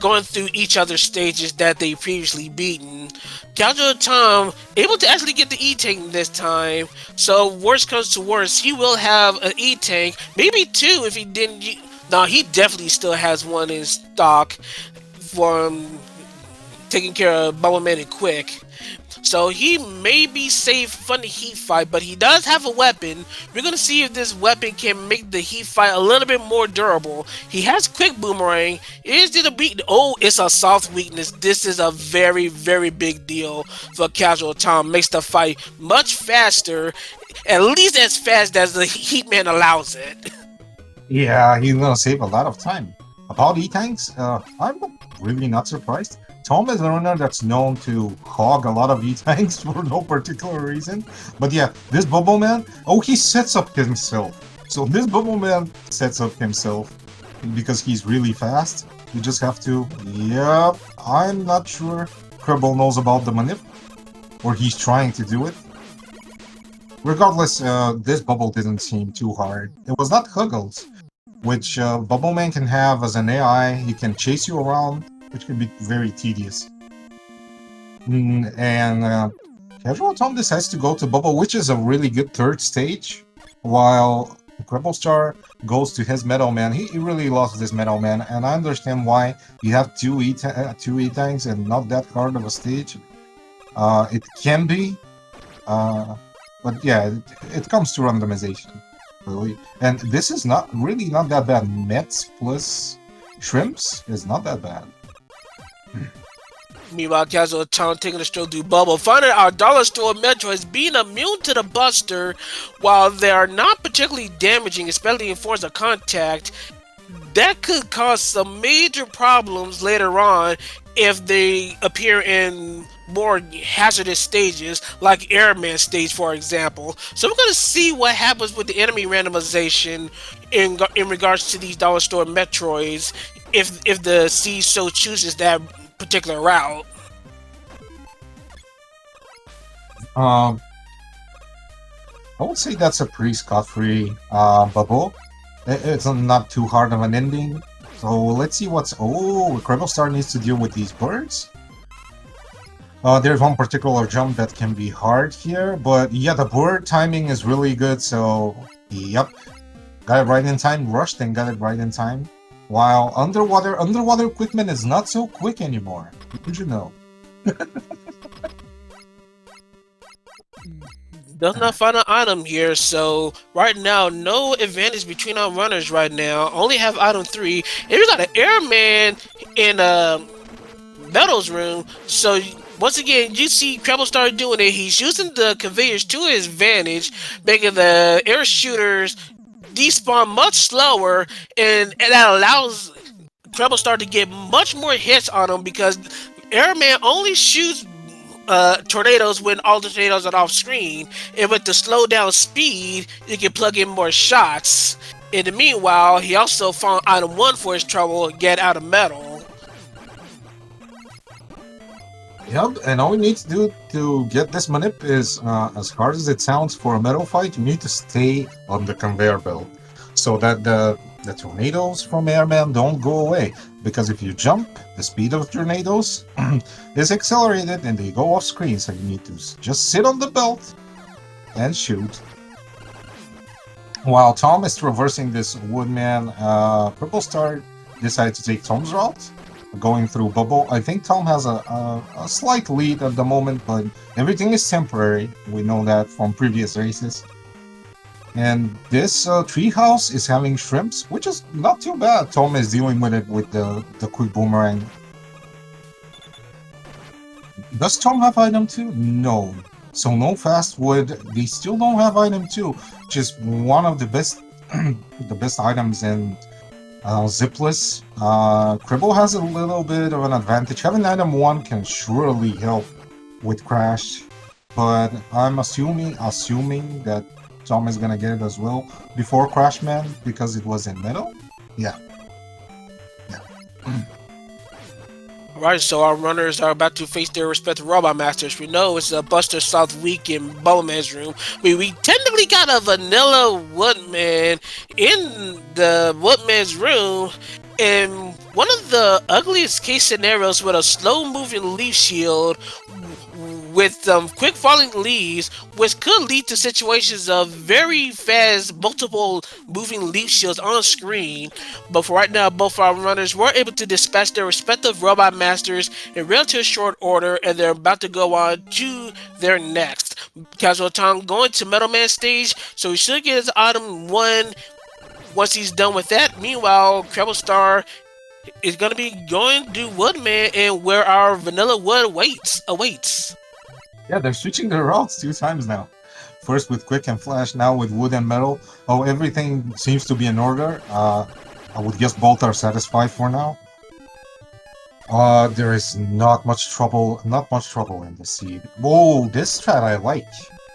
going through each other's stages that they previously beaten. Casual Tom able to actually get the E-Tank this time. So worst comes to worst, he will have an E-Tank, maybe two if he didn't. No, he definitely still has one in stock for taking care of Bubble Man and Quick. So he may be safe from the heat fight, but he does have a weapon. We're gonna see if this weapon can make the heat fight a little bit more durable. He has Quick Boomerang. Is it a beat? Oh, it's a soft weakness. This is a very, very big deal for Casual Tom. Makes the fight much faster, at least as fast as the Heatman allows it. Yeah, he's gonna save a lot of time. About E-tanks, really not surprised. Tom is a runner that's known to hog a lot of E-tanks for no particular reason. But yeah, this Bubble Man, oh, he sets up himself. So this Bubble Man sets up himself because he's really fast. You just have to, yep, I'm not sure Cribble knows about the manip, or he's trying to do it. Regardless, this bubble didn't seem too hard. It was not Huggles, which Bubble Man can have as an AI. He can chase you around, which can be very tedious. And Casual Tom decides to go to Bubble, which is a really good third stage, while CrebleStar goes to his Metal Man. He really lost this Metal Man, and I understand why. You have two E-tanks and not that hard of a stage. It can be, but yeah, it comes to randomization, really. And this is not that bad. Mets plus Shrimps is not that bad. Meanwhile, Casual Town taking a stroll through Bubble, finding our dollar store Metroids being immune to the Buster, while they are not particularly damaging, especially in forms of contact. That could cause some major problems later on if they appear in more hazardous stages, like Airman stage, for example. So we're going to see what happens with the enemy randomization in regards to these dollar store Metroids, if the siege so chooses that particular route. I would say that's a pretty scot-free bubble. It's not too hard of an ending. So let's see what's... Oh, CrebleStar needs to deal with these birds. There's one particular jump that can be hard here, but yeah, the bird timing is really good, so yep. Got it right in time, rushed and got it right in time. While underwater Quickman is not so quick anymore. Did you know? Does not find an item here, so right now, no advantage between our runners right now. Only have item 3. And we got an Airman in Metal's room, so once again, you see CrebleStar doing it. He's using the conveyors to his advantage, making the air shooters despawn much slower, and that allows CrebleStar to get much more hits on him because Airman only shoots tornadoes when all the tornadoes are off screen, and with the slow down speed, you can plug in more shots. In the meanwhile, he also found item 1 for his trouble, get out of metal. Yep, and all we need to do to get this manip is, as hard as it sounds for a metal fight, you need to stay on the conveyor belt so that the tornadoes from Airman don't go away. Because if you jump, the speed of tornadoes is accelerated and they go off screen, so you need to just sit on the belt and shoot. While Tom is traversing this Woodman, CrebleStar decided to take Tom's route, going through Bubble. I think Tom has a slight lead at the moment, but everything is temporary. We know that from previous races. And this treehouse is having shrimps, which is not too bad. Tom is dealing with it with the quick boomerang. Does Tom have item 2? No. So no fast wood. They still don't have item 2, which is one of the best the best items in Zipless. Cribble has a little bit of an advantage. Having item 1 can surely help with Crash, but I'm assuming that Tom is gonna get it as well before Crashman because it was in metal. Yeah. Alright, so our runners are about to face their respective robot masters. We know it's a Buster South week in Bubbleman's room. We technically got a vanilla Woodman in the Woodman's room, and one of the ugliest case scenarios with a slow moving leaf shield with quick falling leaves, which could lead to situations of very fast multiple moving leaf shields on screen. But for right now, both our runners were able to dispatch their respective robot masters in relatively short order, and they're about to go on to their next. Casual Tom going to Metal Man stage, so he should get his item 1 once he's done with that. Meanwhile, CrebleStar is going to be going to Woodman, and where our vanilla wood awaits. Yeah, they're switching their routes 2 times now. First with Quick and Flash, now with Wood and Metal. Oh, everything seems to be in order. I would guess both are satisfied for now. There is not much trouble in the seed. Whoa, this strat I like.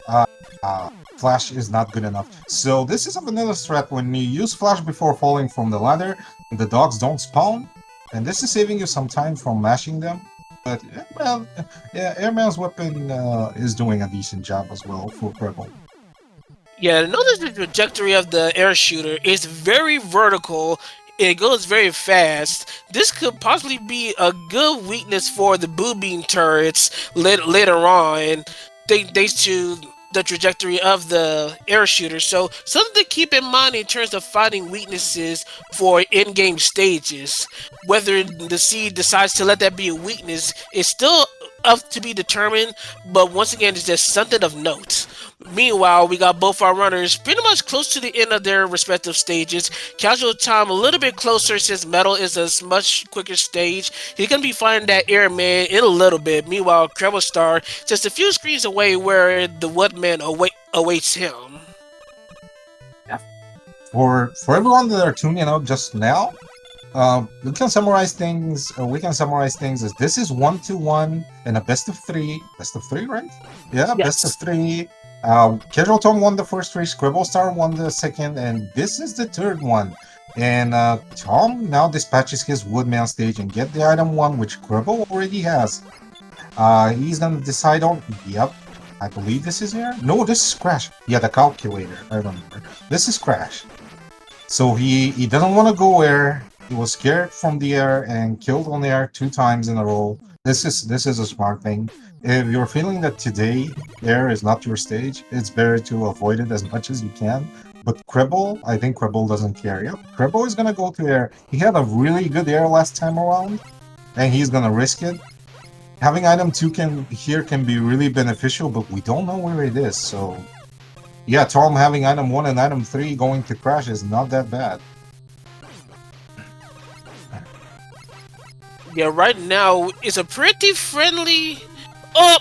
Uh, Flash is not good enough. So this is a vanilla strat when you use Flash before falling from the ladder, the dogs don't spawn, and this is saving you some time from mashing them. But, well, yeah, Airman's weapon is doing a decent job as well for Cripple. Yeah, notice the trajectory of the air shooter is very vertical. It goes very fast. This could possibly be a good weakness for the boo beam turrets later on. Thanks to the trajectory of the air shooter. So something to keep in mind in terms of finding weaknesses for in-game stages. Whether the seed decides to let that be a weakness is still up to be determined, but once again, it's just something of note. Meanwhile, we got both our runners pretty much close to the end of their respective stages. Casual Time a little bit closer since Metal is a much quicker stage. He's going to be finding that Airman in a little bit. Meanwhile, CrebleStar just a few screens away where the Woodman awaits him. For everyone that are tuning out just now, we can summarize things. As this is 1-1 and a best of three. Best of three, right? Yeah, Yes. best of three. Casual Tom won the first race. CrebleStar won the second, and this is the third one. And Tom now dispatches his Woodman stage and get the item 1, which Cribble already has. He's gonna decide on. Yep, I believe this is here. No, this is Crash. Yeah, the calculator. I remember. This is Crash. So he doesn't want to go air. He was scared from the air and killed on the air 2 times in a row. This is a smart thing. If you're feeling that today air is not your stage, it's better to avoid it as much as you can. But Cribble, I think Cribble doesn't care. Yep, Cribble is gonna go to air. He had a really good air last time around, and he's gonna risk it. Having item 2 can be really beneficial, but we don't know where it is, so yeah, Tom having item 1 and item 3 going to Crash is not that bad. Yeah, right now it's a pretty friendly. Oh,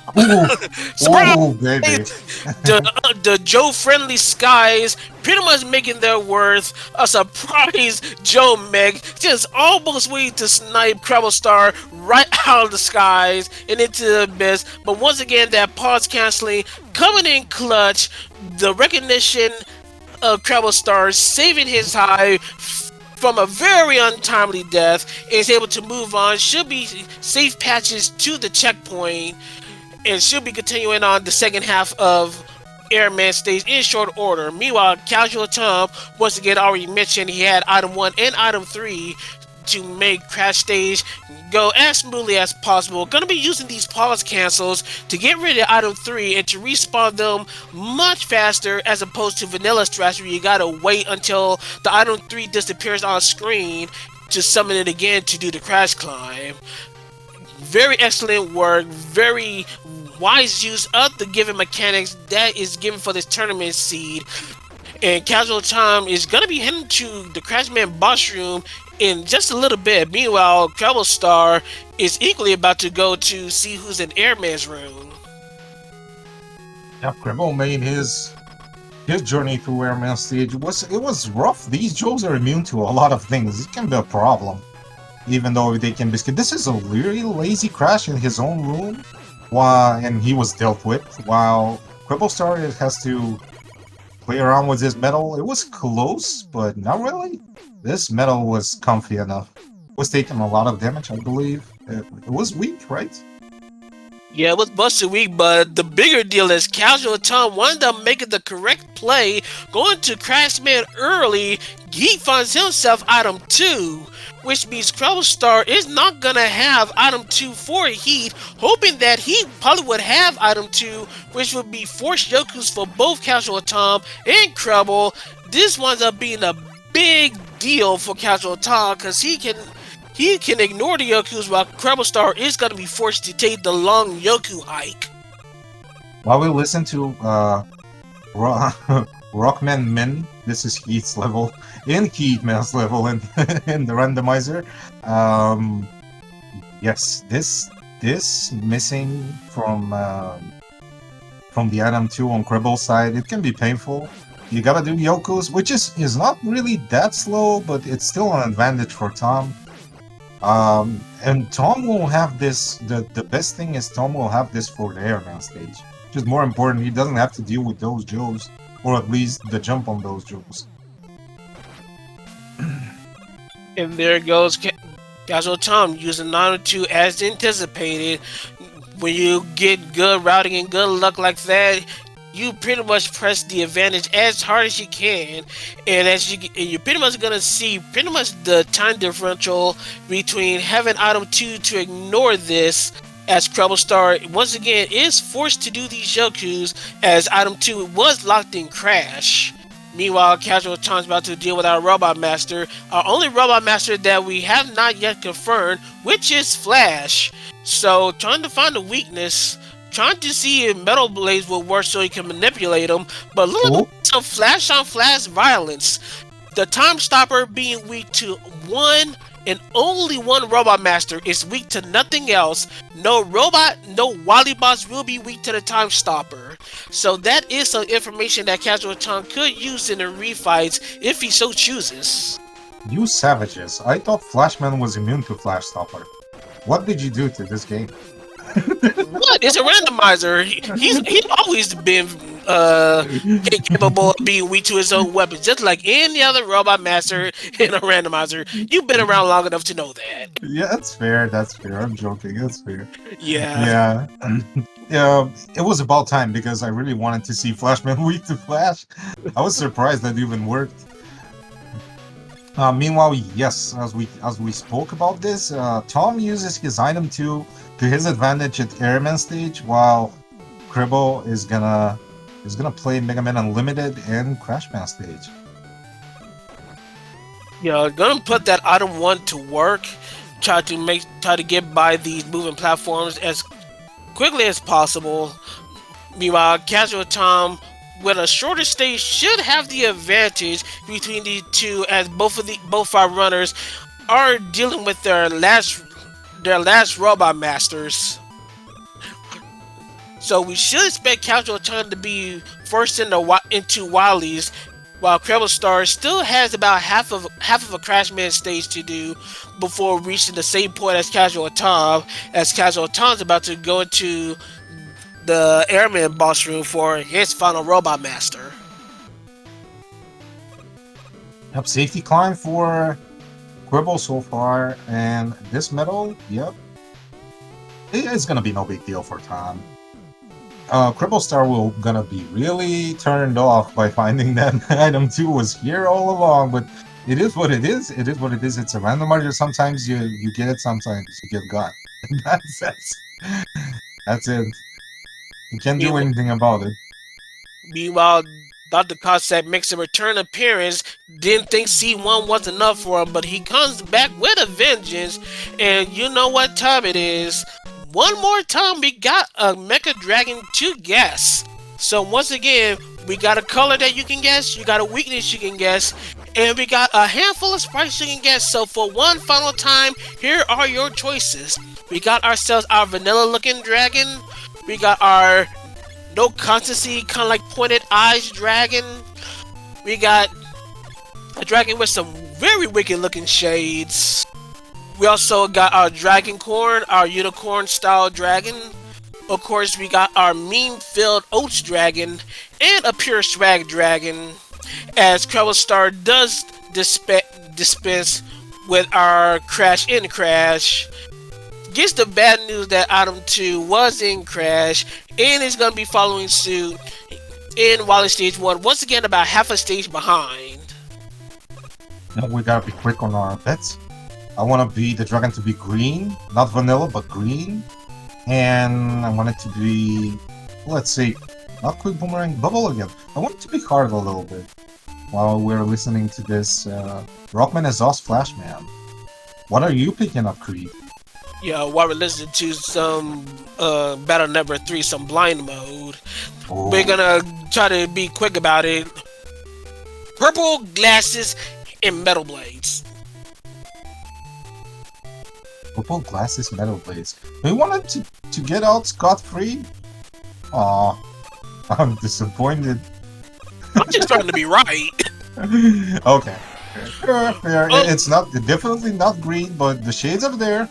surprise! Oh, baby. The Joe friendly skies pretty much making their worth. A surprise Joe Meg just almost waiting to snipe CrebleStar right out of the skies and into the abyss. But once again, that pause canceling coming in clutch. The recognition of CrebleStar saving his high from a very untimely death and is able to move on. Should be safe patches to the checkpoint and should be continuing on the second half of Airman stage in short order. Meanwhile, Casual Tom, once again already mentioned, he had item 1 and item 3 to make Crash stage go as smoothly as possible. Gonna be using these pause cancels to get rid of item 3 and to respawn them much faster as opposed to vanilla strats where you gotta wait until the item 3 disappears on screen to summon it again to do the crash climb. Very excellent work, very wise use of the given mechanics that is given for this tournament seed. And Casual Time is gonna be heading to the Crashman boss room in just a little bit. Meanwhile, CrebleStar is equally about to go to see who's in Airman's room. Yeah, Cribble made his journey through Airman stage. It was rough. These Joes are immune to a lot of things. It can be a problem, even though they can be scared. This is a really lazy Crash in his own room, and he was dealt with. While CrebleStar has to play around with his metal. It was close, but not really. This metal was comfy enough. It was taking a lot of damage, I believe. It was weak, right? Yeah, it was busted weak, but the bigger deal is Casual Tom wound up making the correct play, going to Crashman early. He finds himself item 2, which means CrebleStar is not gonna have item 2 for Heat, hoping that he probably would have item 2, which would be forced Yokus for both Casual Tom and Cribble. This winds up being a big deal for Casual Tom because he can ignore the Yokus while CrebleStar is going to be forced to take the long Yoku hike. While we listen to Rockman Min, this is Heat's level, and Heatman's level in the randomizer. Yes, this missing from the item 2 on Cribble's side, it can be painful. You gotta do Yokus, which is not really that slow, but it's still an advantage for Tom. And Tom will have this. The best thing is Tom will have this for the airman stage. Which is more important. He doesn't have to deal with those Joes, or at least the jump on those Joes. And there goes Casual Tom using 902 as anticipated. When you get good routing and good luck like that, you pretty much press the advantage as hard as you can, and you're pretty much gonna see pretty much the time differential between having item 2 to ignore this, as CrebleStar once again is forced to do these Yokus as item 2 was locked in Crash. Meanwhile, Casual Tom's about to deal with our Robot Master, our only Robot Master that we have not yet confirmed, which is Flash. So, trying to find a weakness, trying to see if Metal Blades will work so he can manipulate them, but look at some flash on flash violence. The Time Stopper being weak to one and only one Robot Master is weak to nothing else. No Wily Boss will be weak to the Time Stopper. So that is some information that Casual Tom could use in the refights if he so chooses. You savages! I thought Flashman was immune to Flash Stopper. What did you do to this game? What? It's a randomizer. He's always been capable of being weak to his own weapons, just like any other Robot Master in a randomizer. You've been around long enough to know that. Yeah, that's fair. That's fair. I'm joking. That's fair. Yeah. Yeah. It was about time because I really wanted to see Flashman weak to Flash. I was surprised that even worked. Meanwhile, yes, as we spoke about this, Tom uses his item to his advantage at Airman stage, while Cribble is gonna play Mega Man Unlimited and Crashman stage. Yeah, gonna put that item 1 to work. Try to get by these moving platforms as quickly as possible. Meanwhile, Casual Tom with a shorter stage should have the advantage between the two, as both our runners are dealing with their last Robot Masters. So we should expect Casual Tom to be first into Wally's, while CrebleStar still has about half of a Crashman stage to do before reaching the same point as Casual Tom, as Casual Tom's about to go into the Airman boss room for his final Robot Master. Yep, safety climb for Quibble so far, and this medal, yep, it's gonna be no big deal for Tom. CrebleStar will gonna be really turned off by finding that item 2 was here all along, but it is what it is. It is what it is. It's a randomizer. Sometimes you get it, sometimes you get got. That's it. You can't do anything about it. Meanwhile, Dr. Cossack makes a return appearance. Didn't think C1 was enough for him, but he comes back with a vengeance. And you know what time it is. One more time, we got a Mecha Dragon to guess. So once again, we got a color that you can guess, you got a weakness you can guess, and we got a handful of sprites you can guess. So for one final time, here are your choices. We got ourselves our vanilla looking dragon. We got our no constancy, kind of like pointed eyes dragon. We got a dragon with some very wicked looking shades. We also got our Dragon Corn, our unicorn style dragon. Of course, we got our meme filled oats dragon and a pure swag dragon. As CrebleStar does dispense with our Crash in Crash. Gets the bad news that item 2 was in Crash and is going to be following suit in Wally Stage 1, once again about half a stage behind. No, we gotta be quick on our bets. I want the dragon to be green, not vanilla, but green. And I want it to be, let's see, not quick boomerang, bubble again. I want it to be hard a little bit while we're listening to this Rockman Exhaust Flashman. What are you picking up, Creed? Yeah, while we're listening to some Battle Network 3, some blind mode, we're gonna try to be quick about it. Purple glasses and metal blades. Purple glasses, metal blades. We wanted to get out scot-free? Aw, I'm disappointed. I'm just trying to be right. Okay, Fair. Oh, It's not definitely not green, but the shades are there.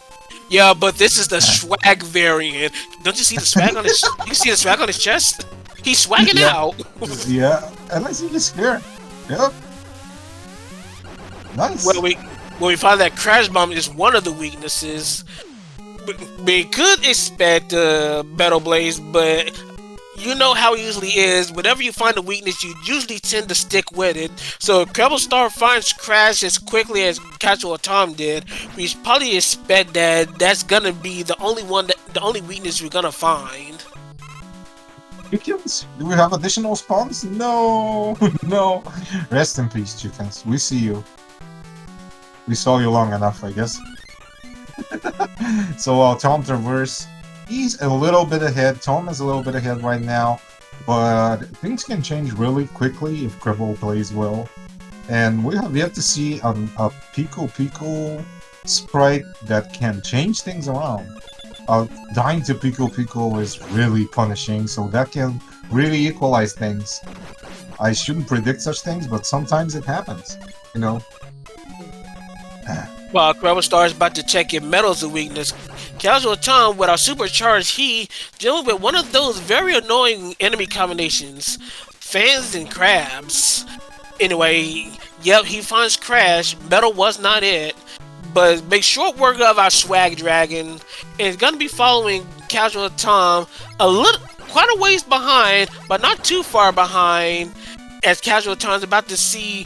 yeah, but this is the swag variant. Don't you see the swag on his? You see the swag on his chest? He's swagging Yeah, out. yeah. And I see this here. Yep. Nice. Well, we find that crash bomb is one of the weaknesses. We could expect Metal Blaze, but you know how it usually is. Whenever you find a weakness, you usually tend to stick with it. So if CrebleStar finds Crash as quickly as Casual Tom did, we should probably expect that that's gonna be the only weakness we're gonna find. Chickens? Do we have additional spawns? No, no. Rest in peace, chickens. We see you. We saw you long enough, I guess. So Tom Traverse, he's a little bit ahead. Tom is a little bit ahead right now, but things can change really quickly if Cribble plays well. And we have yet to see a Pico sprite that can change things around. Dying to Pico is really punishing, so that can really equalize things. I shouldn't predict such things, but sometimes it happens, you know. While CrebleStar is about to check if Metal's a weakness, Casual Tom, with our supercharged heat, dealing with one of those very annoying enemy combinations, fans and crabs. Anyway, yep, he finds Crash. Metal was not it, but make short work of our swag dragon, and it's gonna be following Casual Tom quite a ways behind, but not too far behind, as Casual Tom's about to see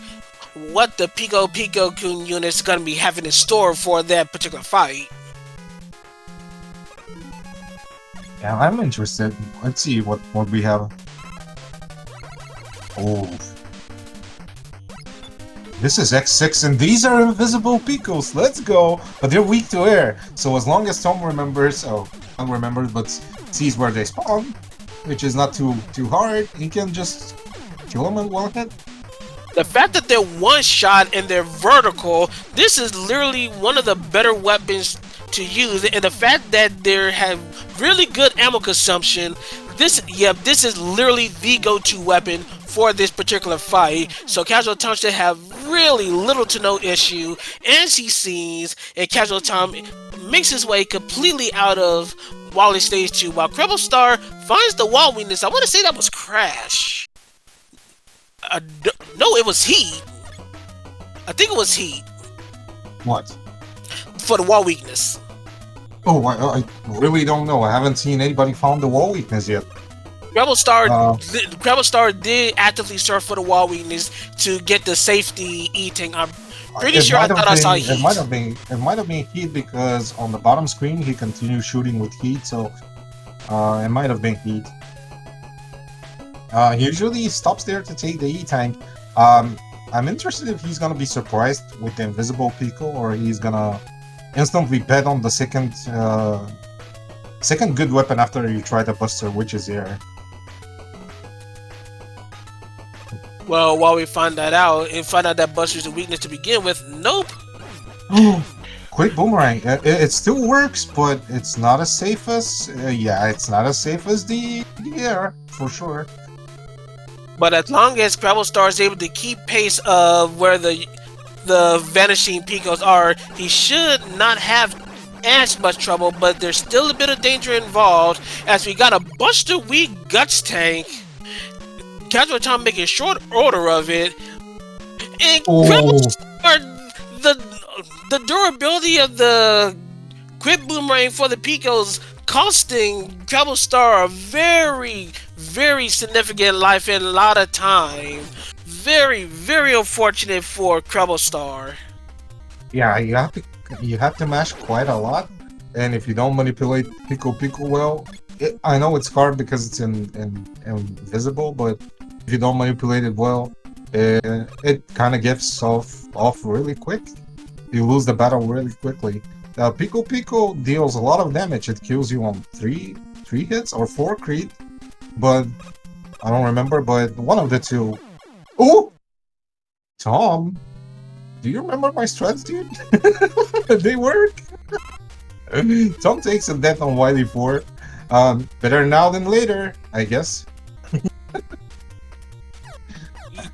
what the Pico-Kun unit is going to be having in store for that particular fight. Yeah, I'm interested. Let's see what we have. Oh. This is X6, and these are invisible Picos. Let's go! But they're weak to air, so as long as Tom remembers, but sees where they spawn, which is not too hard, he can just kill them in one hit. The fact that they're one shot and they're vertical, this is literally one of the better weapons to use, and the fact that they have really good ammo consumption, this is literally the go-to weapon for this particular fight. So Casual Tom should have really little to no issue, and he sees, and Casual Tom makes his way completely out of Wally Stage 2, while CrebleStar finds the wall weakness. I want to say that was Crash. No, it was Heat. I think it was Heat. What? For the wall weakness. Oh, I really don't know. I haven't seen anybody found the wall weakness yet. CrebleStar did actively search for the wall weakness to get the safety eating. I'm pretty sure I thought I saw Heat. It might have been Heat because on the bottom screen he continues shooting with Heat, so it might have been Heat. Usually he stops there to take the E-tank. I'm interested if he's gonna be surprised with the invisible Pico, or he's gonna instantly bet on the second good weapon after you try the Buster, which is air. Well, while we find that out, and find out that Buster's a weakness to begin with, nope. Quick boomerang. It still works, but it's not as safe as it's not as safe as the air for sure. But as long as CrebleStar is able to keep pace of where the vanishing Picos are, he should not have as much trouble, but there's still a bit of danger involved, as we got a Buster weak Guts tank. Casual Tom making short order of it. And CrebleStar, the durability of the Quick Boomerang for the Picos costing CrebleStar a very, very significant life and a lot of time. Very, very unfortunate for CrebleStar. Yeah, you have to mash quite a lot, and if you don't manipulate Pico well, I know it's hard because it's invisible, but if you don't manipulate it well, it kind of gets off really quick. You lose the battle really quickly. Pico deals a lot of damage. It kills you on 3 hits or 4 crit, but I don't remember, but one of the two. Oh! Tom, do you remember my strats, dude? They work! Tom takes a death on Wily 4. Better now than later, I guess.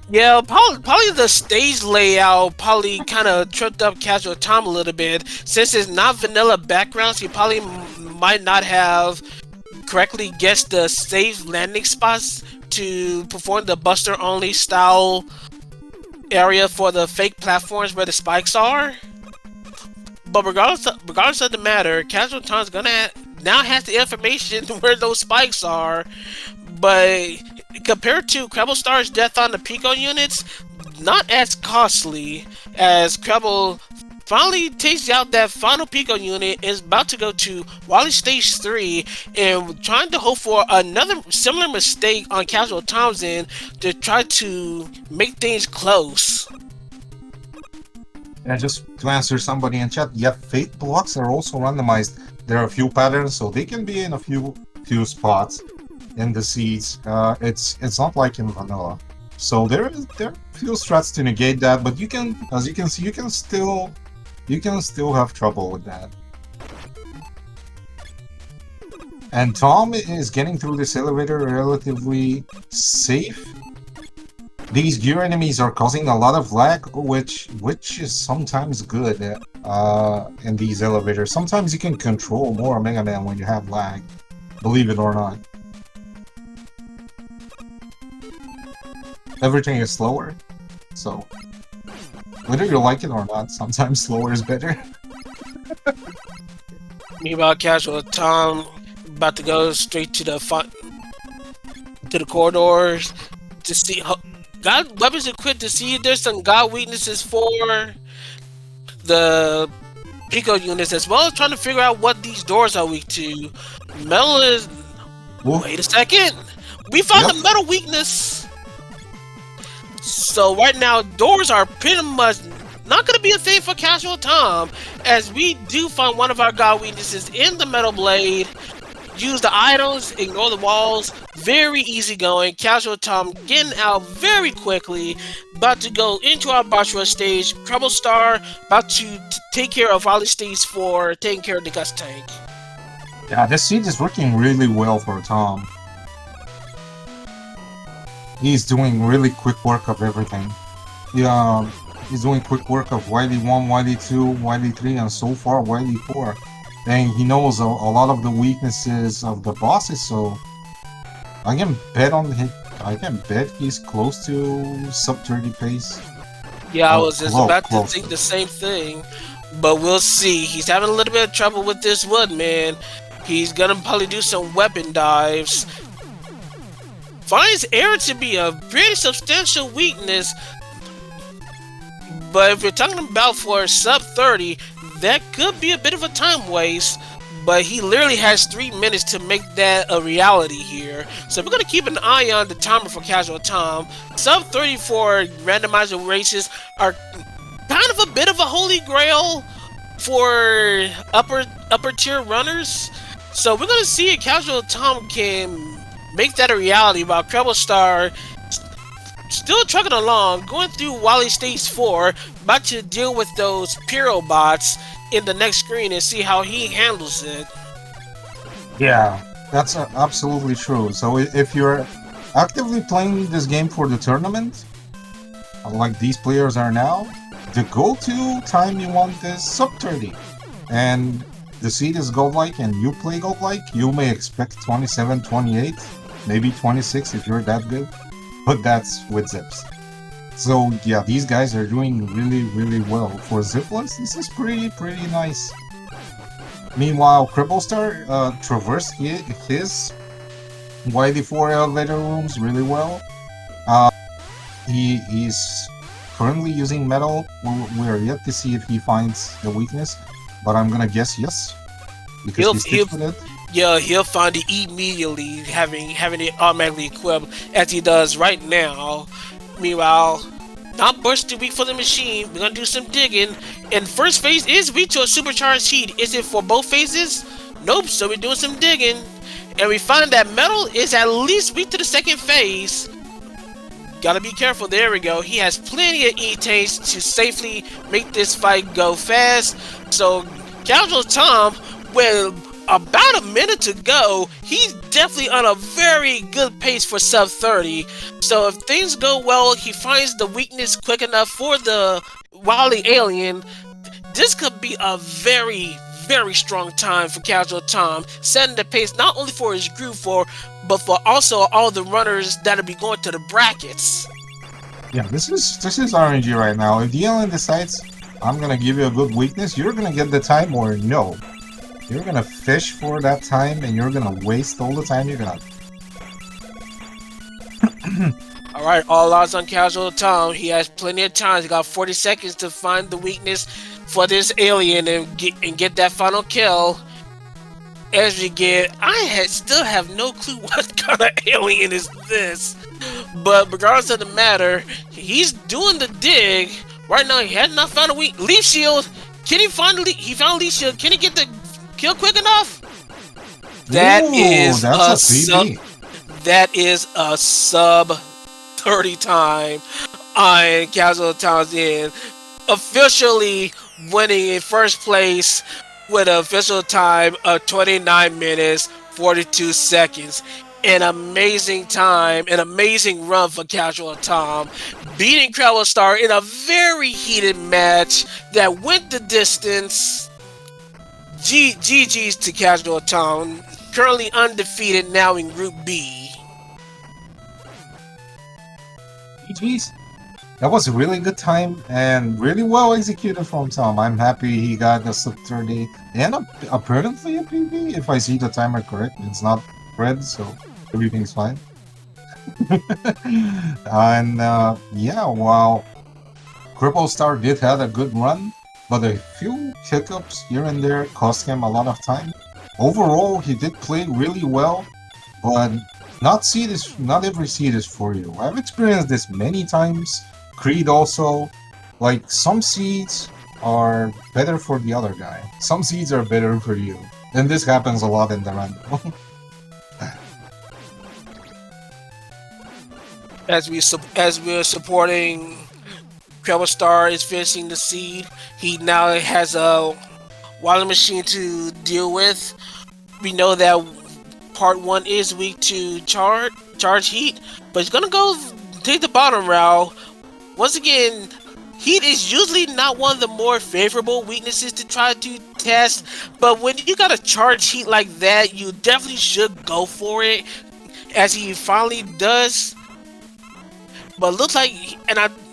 Yeah, probably the stage layout probably kind of tripped up Casual Tom a little bit. Since it's not vanilla backgrounds, he probably might not have correctly guessed the safe landing spots to perform the Buster only style area for the fake platforms where the spikes are. But regardless of the matter, Casual Tom's now has the information where those spikes are. But compared to CrebleStar's death on the Pico units, not as costly as Creble finally takes out that final Pico unit, is about to go to Wally Stage 3 and trying to hope for another similar mistake on Casual Tom's end to try to make things close. And just to answer somebody in chat, yeah, fate blocks are also randomized. There are a few patterns, so they can be in a few spots in the seeds. It's not like in vanilla. So there are a few strats to negate that, but you can, as you can see, you can still have trouble with that. And Tom is getting through this elevator relatively safe. These gear enemies are causing a lot of lag, which is sometimes good in these elevators. Sometimes you can control more Mega Man when you have lag, believe it or not. Everything is slower, so whether you like it or not, sometimes slower is better. Meanwhile, Casual Tom about to go straight to the corridors to see God weapons equipped to see if there's some God weaknesses for the Pico units, as well as trying to figure out what these doors are weak to. Metal is. Ooh. Wait a second. We found Yep. the metal weakness. So right now, doors are pretty much not going to be a thing for Casual Tom, as we do find one of our God weaknesses in the Metal Blade. Use the items, ignore the walls, very easy going. Casual Tom getting out very quickly, about to go into our boss rush stage. CrebleStar about to take care of Ollie stage 4, taking care of the Gus tank. Yeah, this seed is working really well for Tom. He's doing really quick work of everything. Yeah, he's doing quick work of YD1, YD2, YD3, and so far YD4. And he knows a lot of the weaknesses of the bosses, so I can bet on him. I can bet he's close to sub 30 pace. Yeah, I was just about to close. think the same thing, but we'll see. He's having a little bit of trouble with this wood, man. He's gonna probably do some weapon dives. Finds air to be a pretty substantial weakness, but if you're talking about for sub 30, that could be a bit of a time waste. But he literally has 3 minutes to make that a reality here. So we're going to keep an eye on the timer for Casual Tom. Sub 30 for randomizer races are kind of a bit of a holy grail for upper tier runners. So we're going to see if Casual Tom can make that a reality, while CrebleStar still trucking along, going through Wally Stage 4, about to deal with those Pyro bots in the next screen and see how he handles it. Yeah, that's absolutely true. So if you're actively playing this game for the tournament, like these players are now, the go-to time you want is sub 30. And the seed is godlike and you play godlike, you may expect 27, 28, maybe 26 if you're that good, but that's with zips. So yeah, these guys are doing really, really well. For zipless, this is pretty nice. Meanwhile, CrebleStar traversed his YD4 elevator rooms really well. He's currently using metal. We are yet to see if he finds the weakness, but I'm gonna guess yes, because he sticks with it. Yeah, he'll find it immediately, having it automatically equipped as he does right now. Meanwhile, not burst too weak for the machine. We're gonna do some digging. And first phase is weak to a supercharged heat. Is it for both phases? Nope, so we're doing some digging. And we find that metal is at least weak to the second phase. Gotta be careful, there we go. He has plenty of E-Tanks to safely make this fight go fast. So, Casual Tom, with about a minute to go. He's definitely on a very good pace for sub 30. So if things go well, he finds the weakness quick enough for the wily alien. This could be a very, very strong time for Casual Tom, setting the pace not only for his group but for also all the runners that'll be going to the brackets. Yeah, this is RNG right now. If the alien decides I'm gonna give you a good weakness, you're gonna get the time, or no. You're gonna fish for that time and you're gonna waste all the time you're gonna. Alright, all odds on Casual Tom. He has plenty of time. He got 40 seconds to find the weakness for this alien and get that final kill. As we still have no clue what kind of alien is this. But regardless of the matter, he's doing the dig. Right now, he has not found a weak leaf shield. Can he find he found leaf shield? Can he get the kill quick enough? That is a sub 30 time on Casual Tom's end. Officially winning in first place with an official time of 29 minutes 42 seconds. An amazing time, an amazing run for Casual Tom, beating CrebleStar in a very heated match that went the distance. GG's to Casual Tom, currently undefeated now in Group B. GG's. That was a really good time and really well executed from Tom. I'm happy he got the sub 30 and apparently a PB. If I see the timer correct, it's not red, so everything's fine. And yeah, while CrebleStar did have a good run, but a few hiccups here and there cost him a lot of time. Overall, he did play really well, but not every seed is for you. I've experienced this many times. Creed also, like, some seeds are better for the other guy. Some seeds are better for you. And this happens a lot in the random. As we're supporting CrebleStar is finishing the seed, he now has a Wily machine to deal with. We know that part 1 is weak to charge heat, but he's gonna go take the bottom route. Once again, heat is usually not one of the more favorable weaknesses to try to test, but when you got a charge heat like that, you definitely should go for it, as he finally does. But looks like,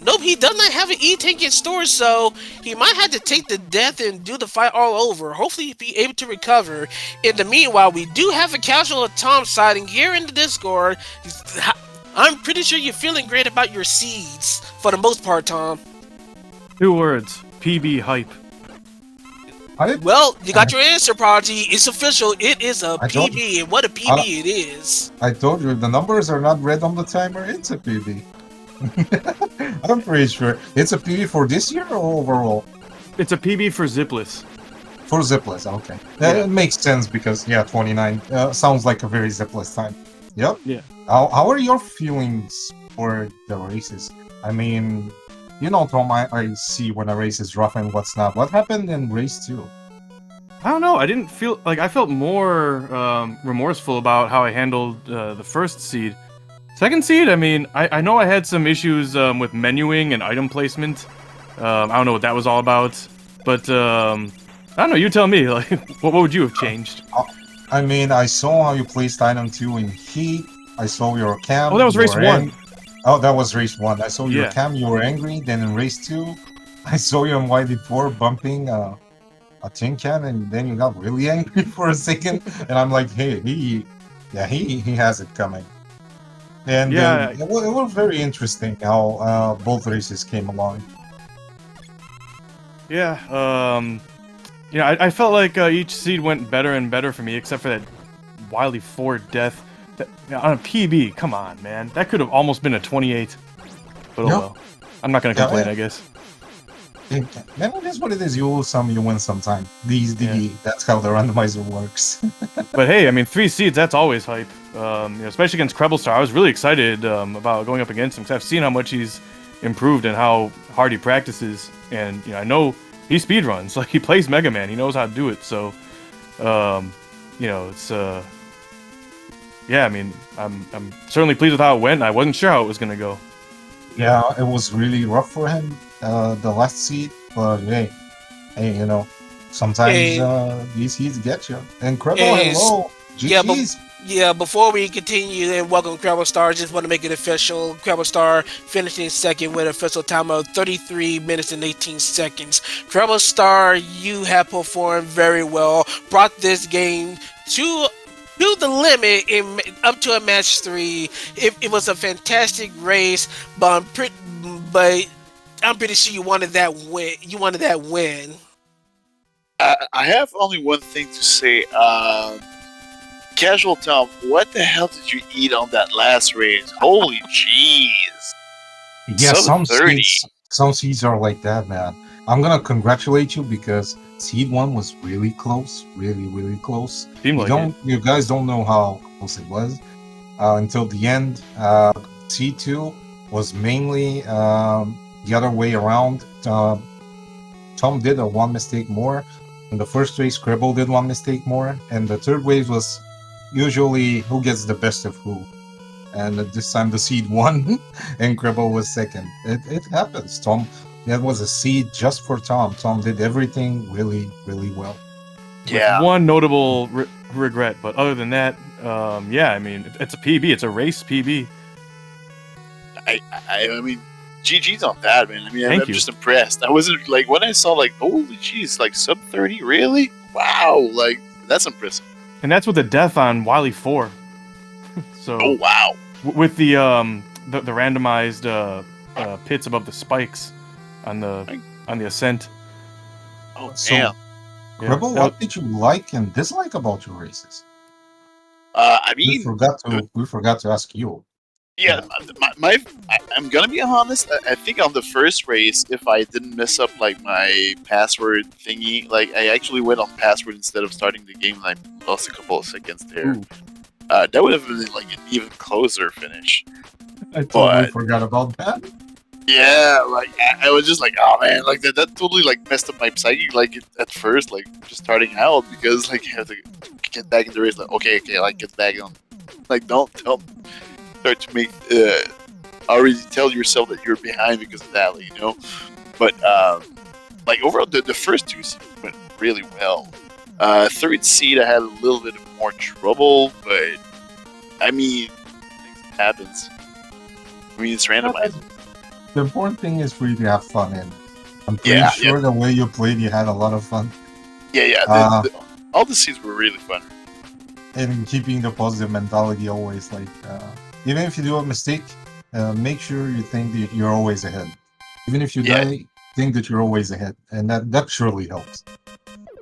nope, he does not have an E-tank in store, so he might have to take the death and do the fight all over. Hopefully he'll be able to recover. In the meanwhile, we do have a Casual Tom sighting here in the Discord. I'm pretty sure you're feeling great about your seeds, for the most part, Tom. 2 words, PB hype. Well, you got your answer, Prodigy. It's official. It is a PB, and what a PB it is. I told you, the numbers are not red on the timer. It's a PB. I'm pretty sure. It's a PB for this year or overall? It's a PB for Zipless. For Zipless, okay. That makes sense because, yeah, 29 sounds like a very Zipless time. Yep. Yeah. How are your feelings for the races? I mean, you know, Tom, I see when a race is rough and what's not. What happened in race 2? I don't know. I didn't feel like I felt more remorseful about how I handled the first seed. Second seed, I mean, I know I had some issues with menuing and item placement. I don't know what that was all about, but I don't know. You tell me. Like, what would you have changed? I mean, I saw how you placed item 2 in heat. I saw your cam. Oh, that was race 1. Oh, that was race 1. I saw your cam. You were angry. Then in race 2, I saw you on YD4 bumping a tin can, and then you got really angry for a second. And I'm like, hey, he has it coming. And it was very interesting how both races came along. Yeah, I felt like each seed went better and better for me, except for that Wily 4 death. On a PB, come on, man. That could have almost been a 28. But oh well. I'm not going to complain, I guess. Man, it is what it is. You lose some, you win sometime. That's how the randomizer works. But hey, I mean, 3 seeds, that's always hype. Especially against CrebleStar. I was really excited about going up against him, because I've seen how much he's improved and how hard he practices. And I know he speedruns. Like, he plays Mega Man. He knows how to do it. So, you know, it's yeah. I mean, I'm certainly pleased with how it went. I wasn't sure how it was gonna go. Yeah, it was really rough for him, the last seed, but hey, you know, sometimes And, these seeds get you. And Creble, and hello, yeah, but GG's. yeah, before we continue and welcome CrebleStar, just want to make it official. CrebleStar finishing second with an official time of 33 minutes and 18 seconds. CrebleStar, you have performed very well. Brought this game to the limit in up to a match 3. It was a fantastic race, but I'm pretty sure you wanted that win. You wanted that win. I have only one thing to say. Casual Tom, what the hell did you eat on that last race? Holy jeez. Yeah, Sub 30. some seeds are like that, man. I'm gonna congratulate you because seed 1 was really close, really close. Seemed like You guys don't know how close it was until the end. Seed 2 was mainly the other way around. Tom did a one mistake more. In the first race, Creble did one mistake more, and the third race was usually who gets the best of who. And this time the seed won, and Creble was second. It happens. Tom, that was a seed just for Tom. Tom did everything really well. Yeah. One notable regret, but other than that, yeah, I mean, it's a PB. It's a race PB. I mean, GG's on that, man. I mean, Thank I'm you. just impressed. I wasn't like when I saw like, holy jeez, like sub 30, really? Wow, like that's impressive. And that's with a death on Wily 4. So Oh wow. with the randomized pits above the spikes on the ascent. Oh So, damn. Yeah. Creble, what did you like and dislike about your races? I We mean, forgot to ask you. yeah, I'm gonna be honest. I think on the first race, if I didn't mess up like my password thingy, like I actually went on password instead of starting the game, and I lost a couple of seconds there. Ooh. That would have been like an even closer finish. I totally But- forgot about that. Yeah, like I was just like, oh man, like that totally like messed up my psyche. Like at first, like just starting out because like you have to get back in the race. Like okay, like get back on. Like don't start to make already tell yourself that you're behind because of that, you know. But like overall, the first two seeds went really well. Third seed, I had a little bit more trouble, but I mean, things happens. I mean, it's randomized. The important thing is for you to have fun, and I'm pretty Yeah, sure the way you played, you had a lot of fun. Yeah. All the seeds were really fun. And keeping the positive mentality always, like even if you do a mistake, make sure you think that you're always ahead. Even if you Yeah. die, think that you're always ahead, and that surely helps.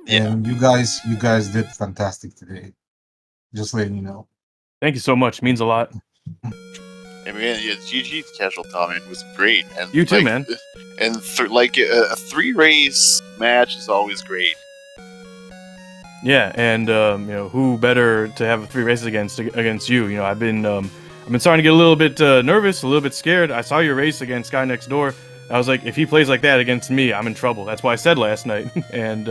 Yeah. And you guys did fantastic today. Just letting you know. Thank you so much. Means a lot. I mean, yeah, GG Casual Tom, it was great. And You too, like, man. And like a 3-race match is always great. Yeah, and you know, who better to have 3 races against you? You know, I've been starting to get a little bit nervous, a little bit scared. I saw your race against Guy Next Door. I was like, if he plays like that against me, I'm in trouble. That's what I said last night. And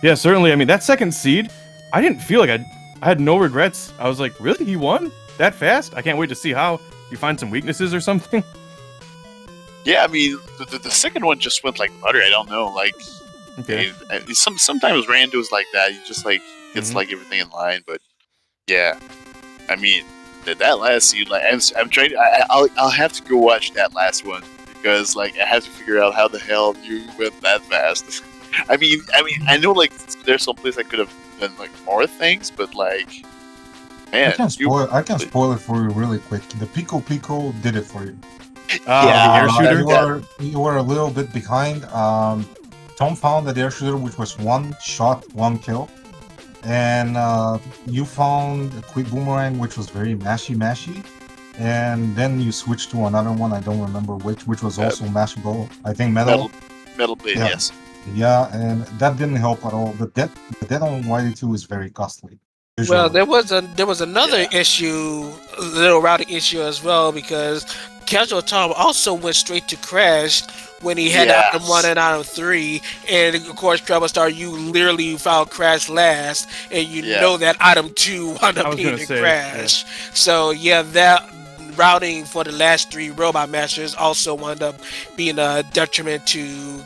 yeah, certainly. I mean, that second seed, I didn't feel like I had no regrets. I was like, really, he won that fast? I can't wait to see how you find some weaknesses or something. Yeah, I mean, the second one just went like butter. I don't know, like Okay. sometimes randos like that. You just like it's like everything in line, but yeah, I mean that last scene, like I'm trying. I'll have to go watch that last one because like I have to figure out how the hell you went that fast. I mean, I know like there's some place I could have done like more things, but like man, I can spoil it for you really quick. The Pico did it for you. The air shooter. You were a little bit behind. Tom found the air shooter, which was 1 shot, 1 kill, and you found a quick boomerang, which was very mashy, and then you switched to another one. I don't remember which was also mashable. I think metal. Metal blade, Yeah. yes. Yeah, and that didn't help at all. The dead on YD2 is very costly. Well, Usually. there was another issue, a little routing issue as well, because Casual Tom also went straight to crash when he had item 1 and item 3, and of course CrebleStar, you literally found Crash last, and you know that item 2 wound up being the Crash. So yeah, that routing for the last 3 Robot Masters also wound up being a detriment to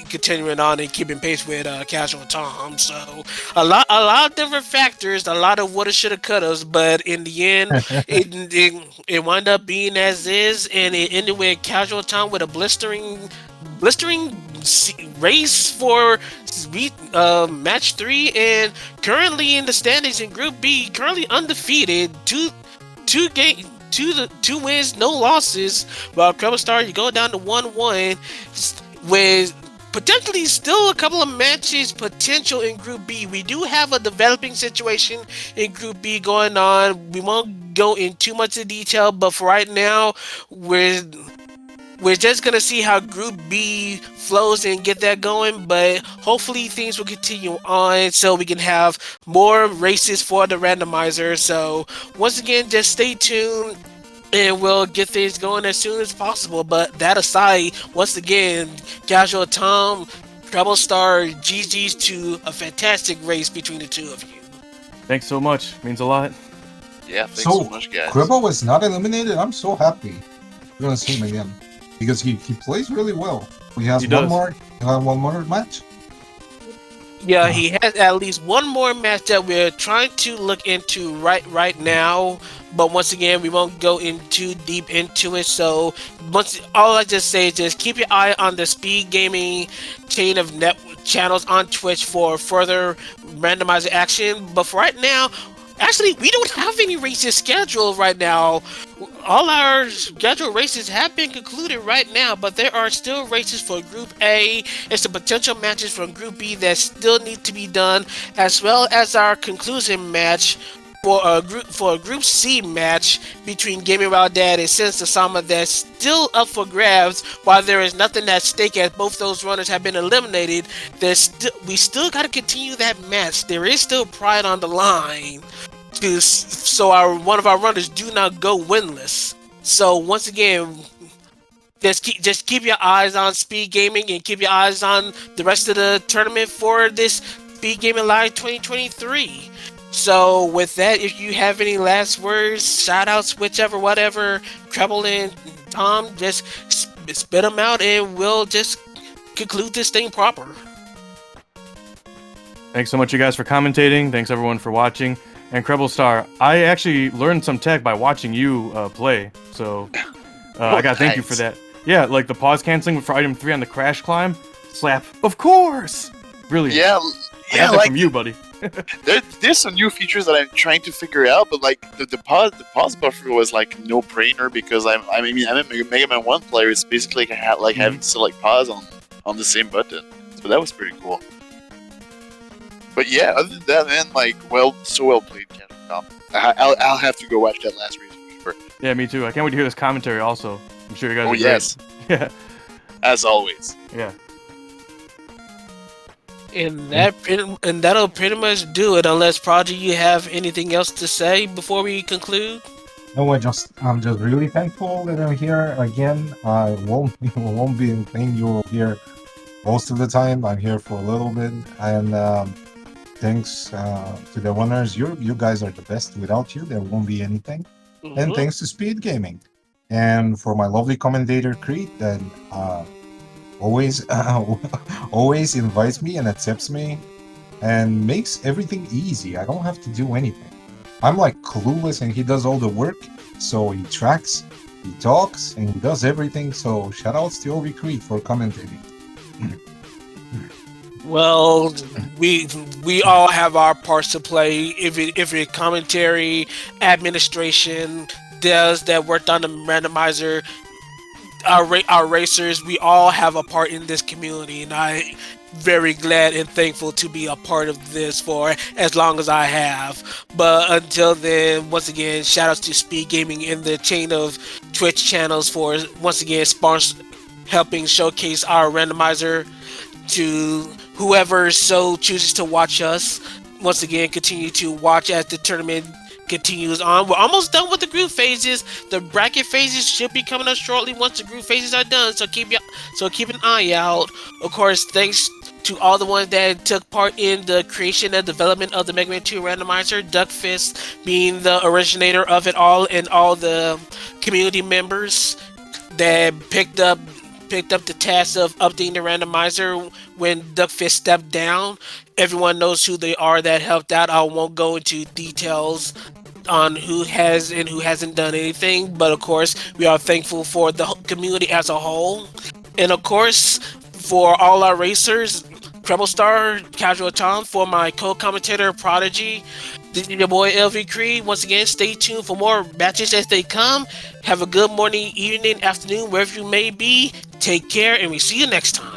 continuing on and keeping pace with Casual Tom. So a lot of different factors, a lot of woulda, shoulda, couldas, but in the end, it wound up being as is, and it ended with Casual Tom with a blistering race for match 3, and currently in the standings in Group B, currently undefeated, two wins, no losses. While CrebleStar, you go down to 1-1 with potentially still a couple of matches potential in Group B. We do have a developing situation in Group B going on. We won't go in too much of detail, but for right now, we're just gonna see how Group B flows and get that going, but hopefully things will continue on so we can have more races for the randomizer. So once again, just stay tuned and we'll get things going as soon as possible. But that aside, once again, Casual Tom, CrebleStar, GG's to a fantastic race between the two of you. Thanks so much. Means a lot. Yeah, thanks so much, guys. Cribble was not eliminated. I'm so happy. We're gonna see him again. Because he plays really well. He has one more match. Yeah, he has at least one more match that we're trying to look into right now. But once again, we won't go in too deep into it. So all I just say is just keep your eye on the Speedgaming chain of network channels on Twitch for further randomizer action. But for right now, actually, we don't have any races scheduled right now. All our scheduled races have been concluded right now, but there are still races for Group A and some potential matches from Group B that still need to be done, as well as our conclusion match for a Group C match between Gaming Wild Dad and Sense Sama that's still up for grabs. While there is nothing at stake as both those runners have been eliminated, we still got to continue that match. There is still pride on the line, so one of our runners do not go winless. So once again, just keep your eyes on Speedgaming and keep your eyes on the rest of the tournament for this Speedgaming Live 2023. So with that, if you have any last words, shout outs, whichever, whatever, Treble and Tom, just spit them out and we'll just conclude this thing proper. Thanks so much, you guys, for commentating. Thanks everyone for watching. And CrebleStar, I actually learned some tech by watching you play, so I gotta thank you for that. Yeah, like the pause canceling for item 3 on the crash climb, slap, of course! Brilliant. Yeah, I got that from you, buddy. There's some new features that I'm trying to figure out, but like the pause buffer was like no brainer because I'm a Mega Man 1 player. It's basically like having to select pause on the same button, so that was pretty cool. But yeah, other than that, man, like, so well played, Captain. I'll have to go watch that last race for sure. Yeah, me too. I can't wait to hear this commentary also. I'm sure you guys are great. Yes. Yeah. As always. Yeah. And that'll pretty much do it, unless Prodigy, you have anything else to say before we conclude? No, I'm just really thankful that I'm here again. I won't be playing you here most of the time. I'm here for a little bit, and thanks to the winners. You guys are the best. Without you, there won't be anything. Mm-hmm. And thanks to Speedgaming, and for my lovely commentator Creed that always invites me and accepts me and makes everything easy. I don't have to do anything. I'm like clueless and he does all the work. So he tracks, he talks, and he does everything. So shout outs to Ovi Creed for commentating. Well, we all have our parts to play. If it commentary, administration, does that worked on the randomizer, our racers, we all have a part in this community, and I'm very glad and thankful to be a part of this for as long as I have. But until then, once again, shout outs to Speedgaming in the chain of Twitch channels for once again helping showcase our randomizer to whoever so chooses to watch us. Once again, continue to watch as the tournament continues on. We're almost done with the group phases. The bracket phases should be coming up shortly once the group phases are done. So keep an eye out. Of course, thanks to all the ones that took part in the creation and development of the Mega Man 2 randomizer, Duckfist being the originator of it all, and all the community members that picked up the task of updating the randomizer when Duckfist stepped down. Everyone knows who they are that helped out. I won't go into details on who has and who hasn't done anything, but of course, we are thankful for the community as a whole. And of course, for all our racers, CrebleStar, Casual Tom, for my co-commentator Prodigy, this is your boy LV Creed. Once again, stay tuned for more matches as they come. Have a good morning, evening, afternoon, wherever you may be. Take care, and we see you next time.